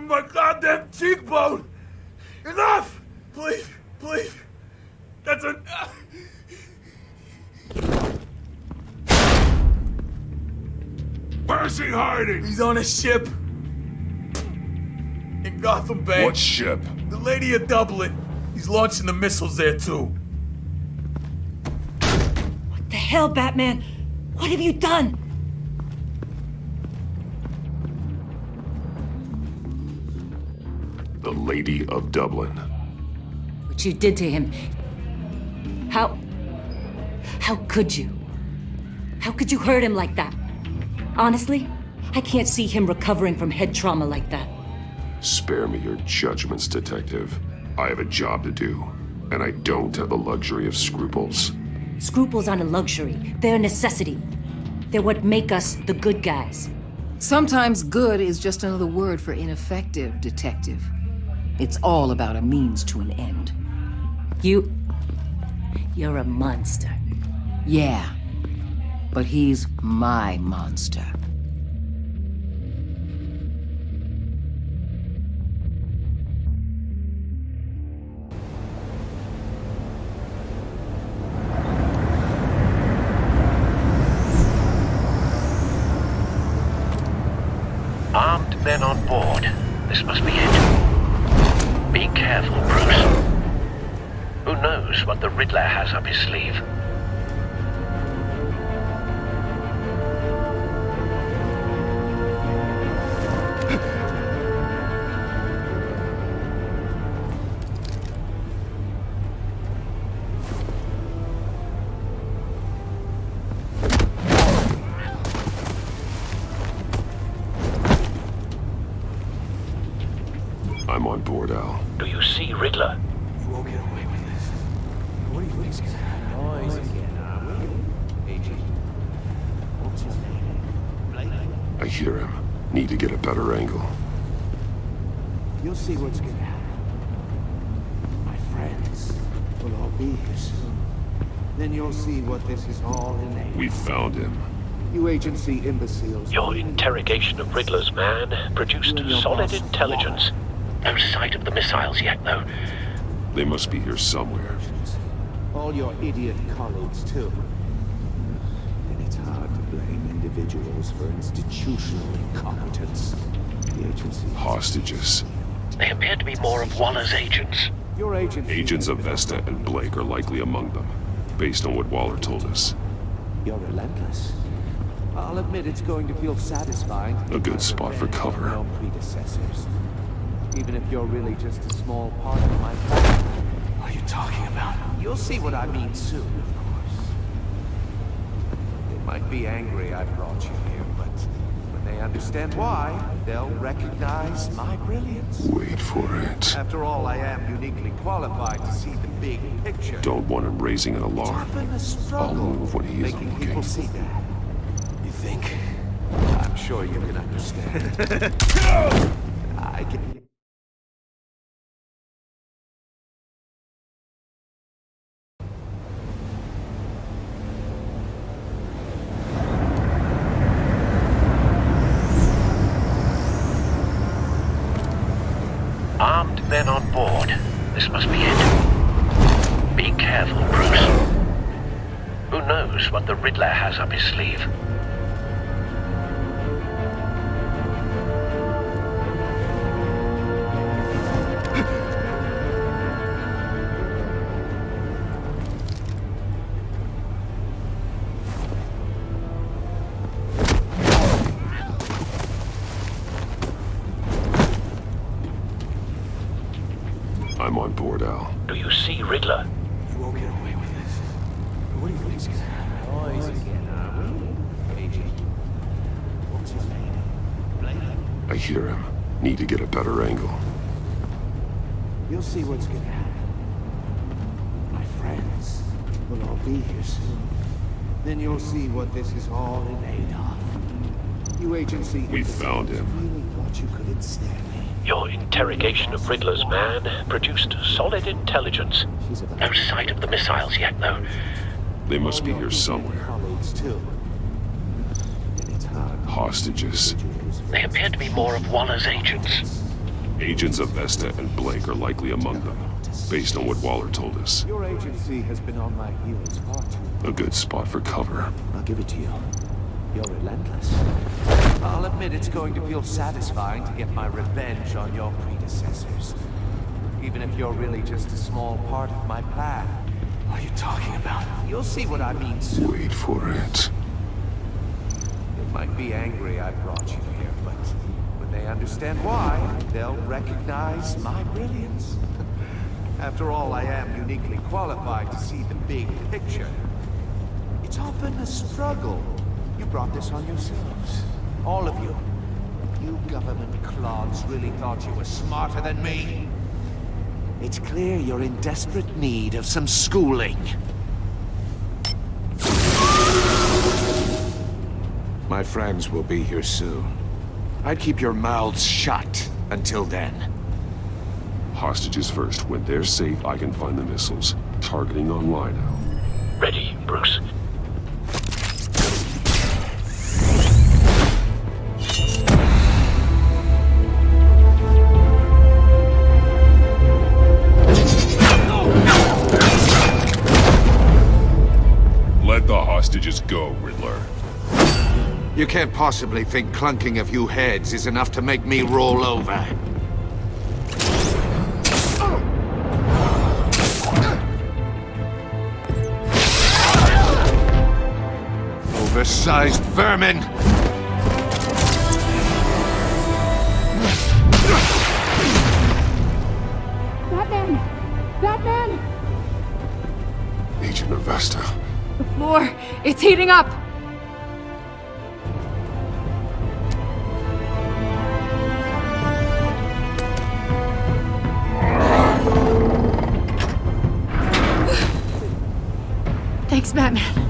My goddamn cheekbone! Enough! Please, please. That's a... Where's he hiding? He's on a ship. In Gotham Bay. What ship? The Lady of Dublin. He's launching the missiles there, too. What the hell, Batman? What have you done? The Lady of Dublin. What you did to him. How could you? How could you hurt him like that? Honestly, I can't see him recovering from head trauma like that. Spare me your judgments, Detective. I have a job to do, and I don't have the luxury of scruples. Scruples aren't a luxury. They're a necessity. They're what make us the good guys. Sometimes good is just another word for ineffective, Detective. It's all about a means to an end. You're a monster. Yeah, but he's my monster. Armed men on board. This must be it. Be careful, Bruce. Who knows what the Riddler has up his sleeve? I'm on board, Al. Do you see Riddler? You won't get away with this. What do you think's gonna happen? Noise again, Agent. What's his name? I hear him. Need to get a better angle. You'll see what's gonna happen. My friends will all be here soon. Then you'll see what this is all in. We found him. You agency imbeciles. Your interrogation of Riddler's man produced solid intelligence. No sight of the missiles yet, though. They must be here somewhere. All your idiot colleagues, too. And it's hard to blame individuals for institutional incompetence. The agency... Hostages. They appear to be more of Waller's agents. Your agent... Agents of Vesta and Blake are likely among them, based on what Waller told us. You're relentless. I'll admit it's going to feel satisfying. A good spot for cover. Your predecessors. Even if you're really just a small part of my plan. What are you talking about? You'll see what I mean soon, of course. They might be angry I brought you here, but when they understand why, they'll recognize my brilliance. Wait for it. After all, I am uniquely qualified to see the big picture. Don't want him raising an alarm. I'll move when he isn't Making people looking. see that. You think? I'm sure you can understand. I can... Armed men on board. This must be it. Be careful, Bruce. Who knows what the Riddler has up his sleeve? I'm on board, Al. Do you see Riddler? You won't get away with this. What do you think's gonna happen? Boys again, are we? Agent. What's his name? Blake? I hear him. Need to get a better angle. You'll see what's gonna happen. My friends will all be here soon. Then you'll see what this is all in aid of. You agency... We found him. Really thought you could ensnare me. Your interrogation of Riddler's man produced solid intelligence. No sight of the missiles yet, though. They must be here somewhere. Colleagues, too. And it's hard. Hostages. They appear to be more of Waller's agents. Agents of Vesta and Blake are likely among them, based on what Waller told us. Your agency has been on my heels far too. A good spot for cover. I'll give it to you. You're relentless. I'll admit it's going to feel satisfying to get my revenge on your predecessors. Even if you're really just a small part of my plan. What are you talking about? You'll see what I mean soon. Wait for it. They might be angry I brought you here, but when they understand why, they'll recognize my brilliance. After all, I am uniquely qualified to see the big picture. It's often a struggle. You brought this on yourselves. All of you. You government clods really thought you were smarter than me. It's clear you're in desperate need of some schooling. My friends will be here soon. I'd keep your mouths shut until then. Hostages first. When they're safe, I can find the missiles. Targeting on Lino. Ready, Bruce. Let the hostages go, Riddler. You can't possibly think clunking a few heads is enough to make me roll over. Oversized vermin! Batman! Batman! Agent of Vesta. The floor, it's heating up! Thanks, Batman.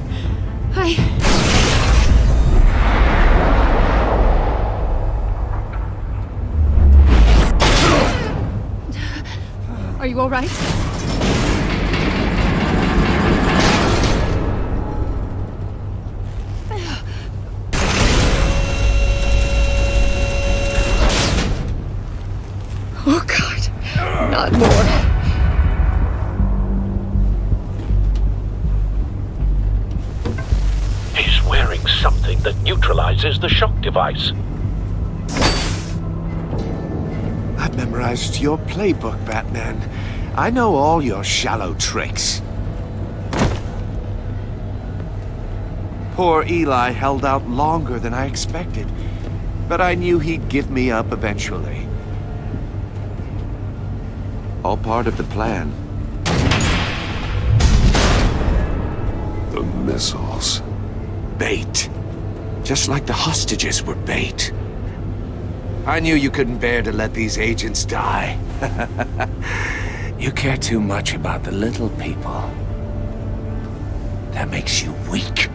Are you all right? Oh, God. Not more. He's wearing something that neutralizes the shock device. I've memorized memorized your playbook, Batman. I know all your shallow tricks. Poor Eli held out longer than I expected, but I knew he'd give me up eventually. All part of the plan. The missiles. Bait. Just like the hostages were bait. I knew you couldn't bear to let these agents die. You care too much about the little people. That makes you weak.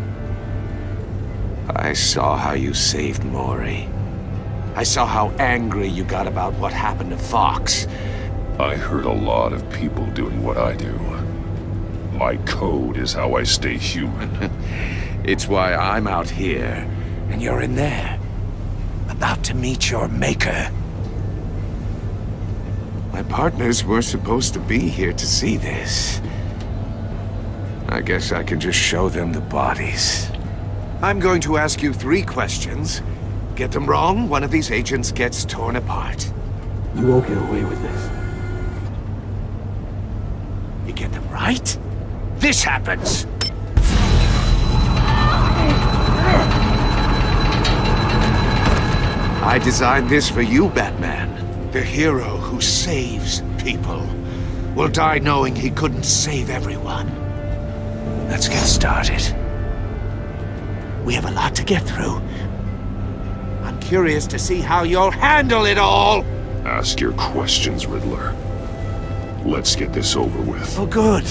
I saw how you saved Maury. I saw how angry you got about what happened to Fox. I heard a lot of people doing what I do. My code is how I stay human. It's why I'm out here, and you're in there. About to meet your maker. My partners were supposed to be here to see this. I guess I can just show them the bodies. I'm going to ask you 3 questions. Get them wrong, one of these agents gets torn apart. You won't get away with this. You get them right, this happens! I designed this for you, Batman. The hero who saves people will die knowing he couldn't save everyone. Let's get started. We have a lot to get through. I'm curious to see how you'll handle it all! Ask your questions, Riddler. Let's get this over with. Oh, good.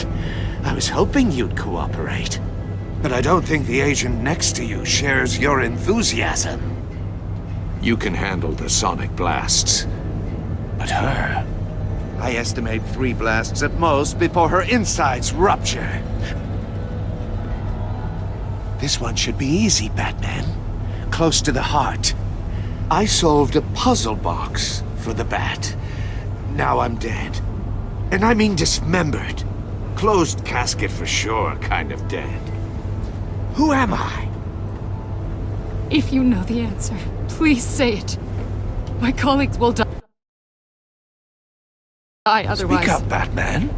I was hoping you'd cooperate. But I don't think the agent next to you shares your enthusiasm. You can handle the sonic blasts. But her... I estimate 3 blasts at most before her insides rupture. This one should be easy, Batman. Close to the heart. I solved a puzzle box for the Bat. Now I'm dead. And I mean dismembered. Closed casket for sure, kind of dead. Who am I? If you know the answer, please say it. My colleagues will die otherwise. Speak up, Batman.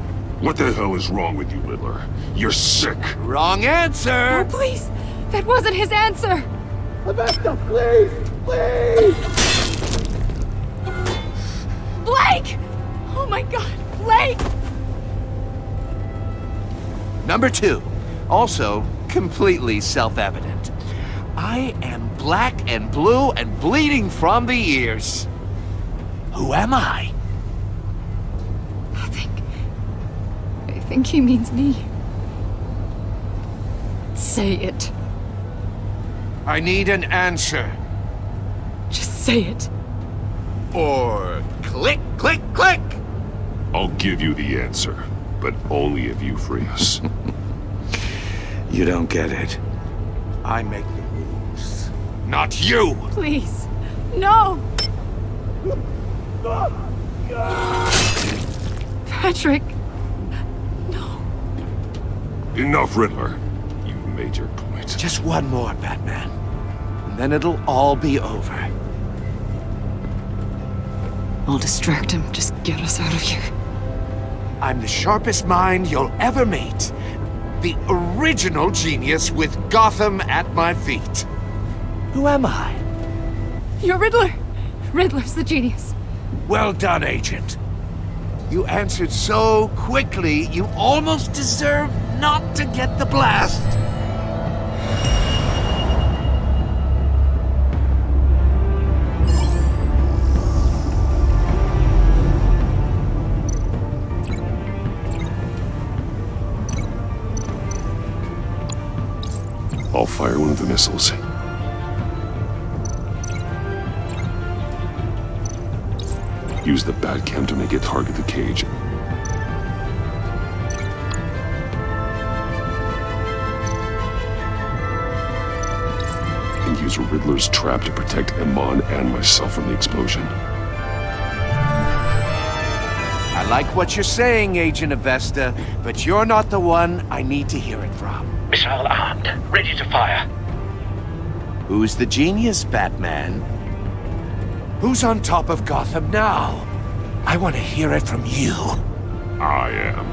What the hell is wrong with you, Riddler? You're sick. Wrong answer! Oh, please! That wasn't his answer! Avesta, please! Please! Blake! Oh my god, Blake! Number 2. Also, completely self-evident. I am black and blue and bleeding from the ears. Who am I? I think he means me. Say it. I need an answer. Just say it. Or click, click, click! I'll give you the answer, but only if you free us. You don't get it. I make the rules, not you! Please, no! Patrick! Enough, Riddler. You've made your point. Just one more, Batman. And then it'll all be over. I'll distract him. Just get us out of here. I'm the sharpest mind you'll ever meet. The original genius with Gotham at my feet. Who am I? You're Riddler. Riddler's the genius. Well done, Agent. You answered so quickly, you almost deserve not to get the blast. I'll fire one of the missiles. Use the Batcam to make it target the cage. And use Riddler's trap to protect Iman and myself from the explosion. I like what you're saying, Agent Avesta, but you're not the one I need to hear it from. Missile armed, ready to fire. Who's the genius, Batman? Who's on top of Gotham now? I want to hear it from you. I am.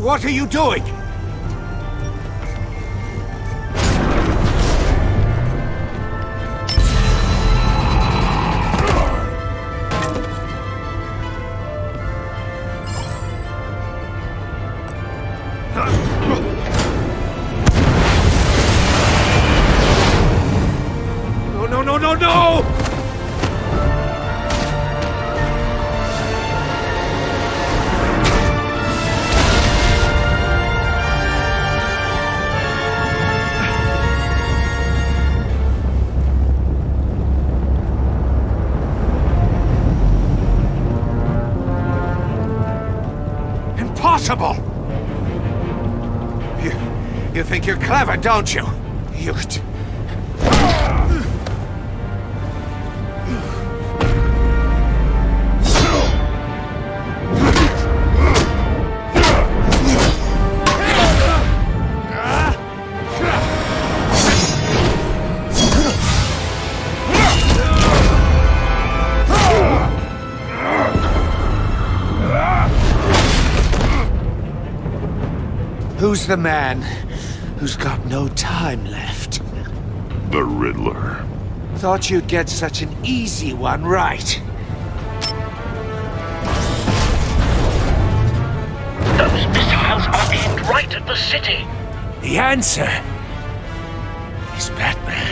What are you doing? No! Impossible! You think you're clever, don't you? Who's the man who's got no time left? The Riddler. Thought you'd get such an easy one right. Those missiles are aimed right at the city. The answer is Batman.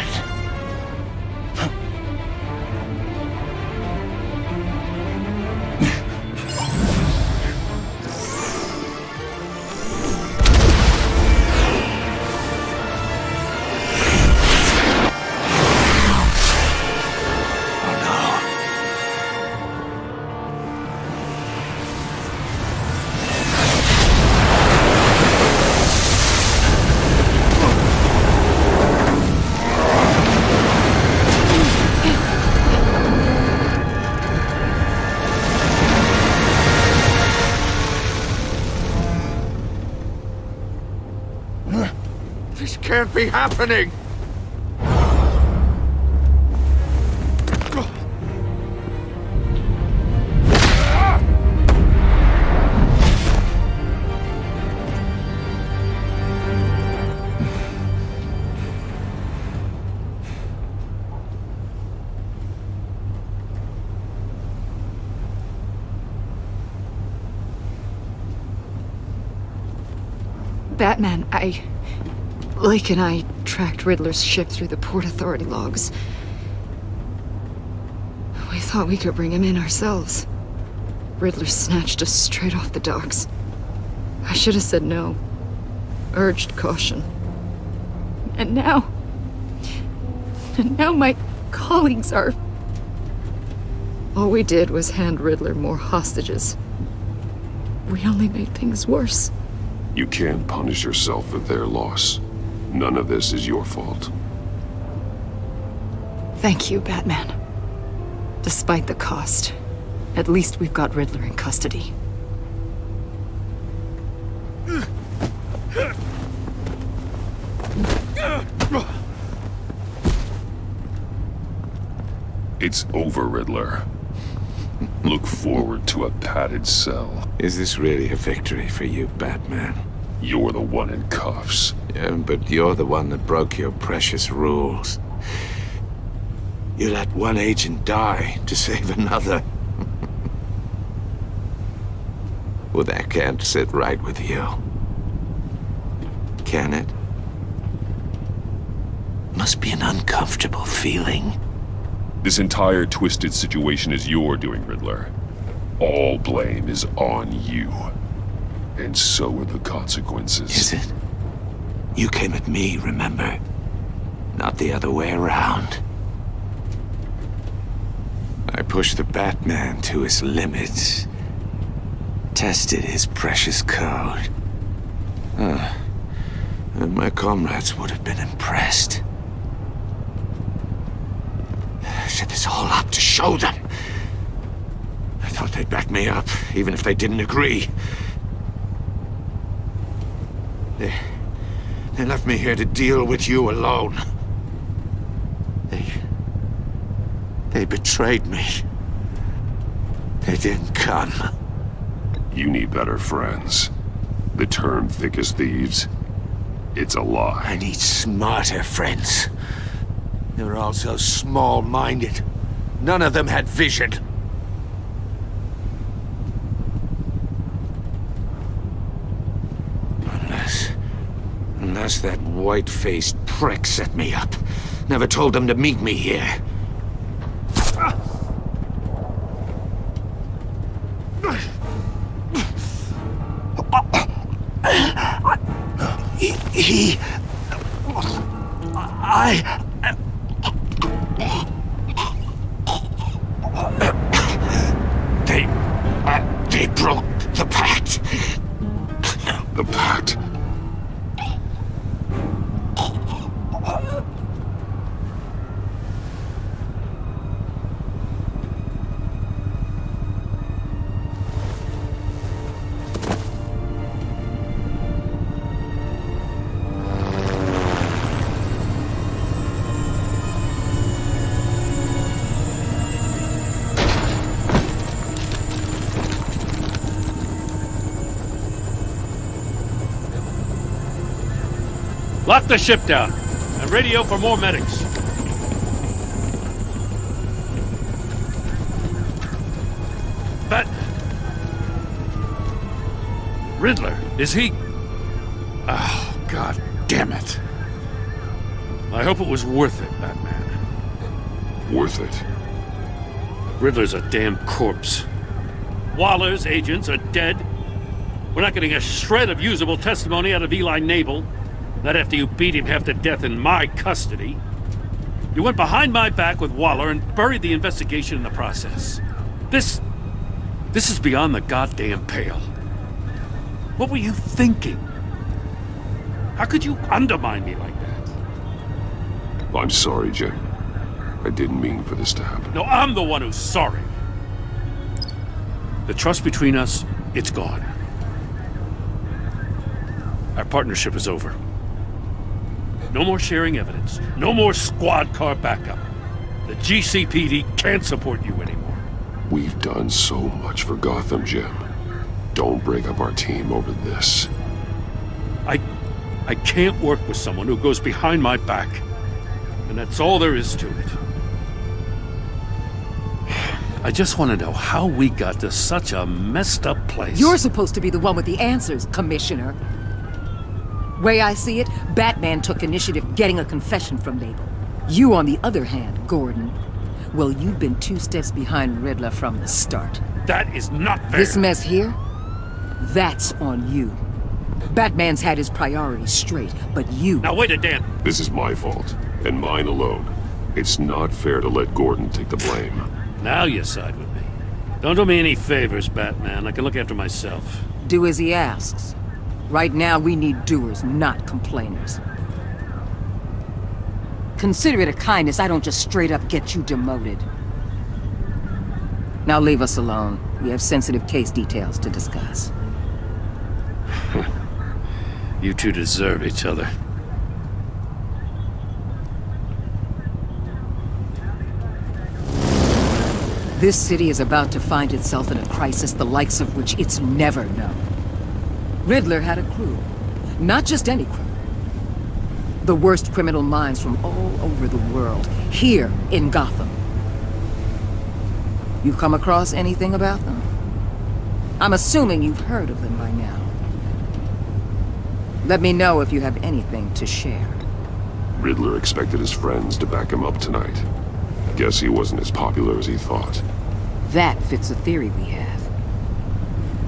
This can't be happening! Batman, Lake and I tracked Riddler's ship through the Port Authority logs. We thought we could bring him in ourselves. Riddler snatched us straight off the docks. I should have said no. Urged caution. And now my colleagues are... All we did was hand Riddler more hostages. We only made things worse. You can't punish yourself for their loss. None of this is your fault. Thank you, Batman. Despite the cost, at least we've got Riddler in custody. It's over, Riddler. Look forward to a padded cell. Is this really a victory for you, Batman? You're the one in cuffs. Yeah, but you're the one that broke your precious rules. You let one agent die to save another. Well, that can't sit right with you. Can it? Must be an uncomfortable feeling. This entire twisted situation is your doing, Riddler. All blame is on you. And so are the consequences. Is it? You came at me, remember? Not the other way around. I pushed the Batman to his limits. Tested his precious code. And my comrades would have been impressed. I set this all up to show them. I thought they'd back me up, even if they didn't agree. They left me here to deal with you alone. They betrayed me. They didn't come. You need better friends. The term thick as thieves, it's a lie. I need smarter friends. They were all so small-minded. None of them had vision. Unless that white-faced prick set me up. Never told them to meet me here. They broke the pact. The pact? Lock the ship down, and radio for more medics. But... Riddler, is he... Oh, God damn it. I hope it was worth it, Batman. Worth it? Riddler's a damn corpse. Waller's agents are dead. We're not getting a shred of usable testimony out of Eli Nabel. Not after you beat him half to death in my custody. You went behind my back with Waller and buried the investigation in the process. This is beyond the goddamn pale. What were you thinking? How could you undermine me like that? I'm sorry, Jim. I didn't mean for this to happen. No, I'm the one who's sorry. The trust between us, it's gone. Our partnership is over. No more sharing evidence. No more squad car backup. The GCPD can't support you anymore. We've done so much for Gotham, Jim. Don't break up our team over this. I can't work with someone who goes behind my back. And that's all there is to it. I just want to know how we got to such a messed up place. You're supposed to be the one with the answers, Commissioner. Way I see it, Batman took initiative getting a confession from Nabel. You, on the other hand, Gordon, well, you've been 2 steps behind Riddler from the start. That is not fair. This mess here, that's on you. Batman's had his priorities straight, but you... Now wait a damn... This is my fault, and mine alone. It's not fair to let Gordon take the blame. Now you side with me. Don't do me any favors, Batman. I can look after myself. Do as he asks. Right now, we need doers, not complainers. Consider it a kindness I don't just straight up get you demoted. Now leave us alone. We have sensitive case details to discuss. You two deserve each other. This city is about to find itself in a crisis the likes of which it's never known. Riddler had a crew. Not just any crew. The worst criminal minds from all over the world, here in Gotham. You've come across anything about them? I'm assuming you've heard of them by now. Let me know if you have anything to share. Riddler expected his friends to back him up tonight. Guess he wasn't as popular as he thought. That fits a theory we have.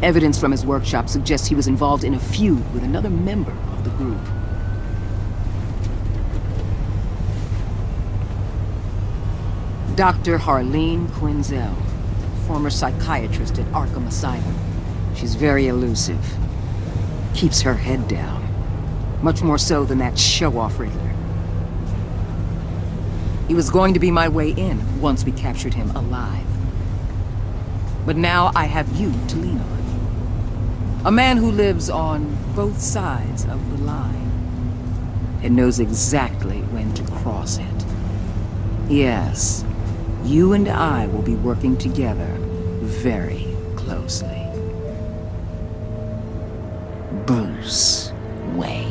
Evidence from his workshop suggests he was involved in a feud with another member of the group. Dr. Harleen Quinzel, former psychiatrist at Arkham Asylum. She's very elusive. Keeps her head down. Much more so than that show-off Riddler. He was going to be my way in once we captured him alive. But now I have you to lean on. A man who lives on both sides of the line and knows exactly when to cross it. Yes, You and I will be working together very closely. Bruce Wayne.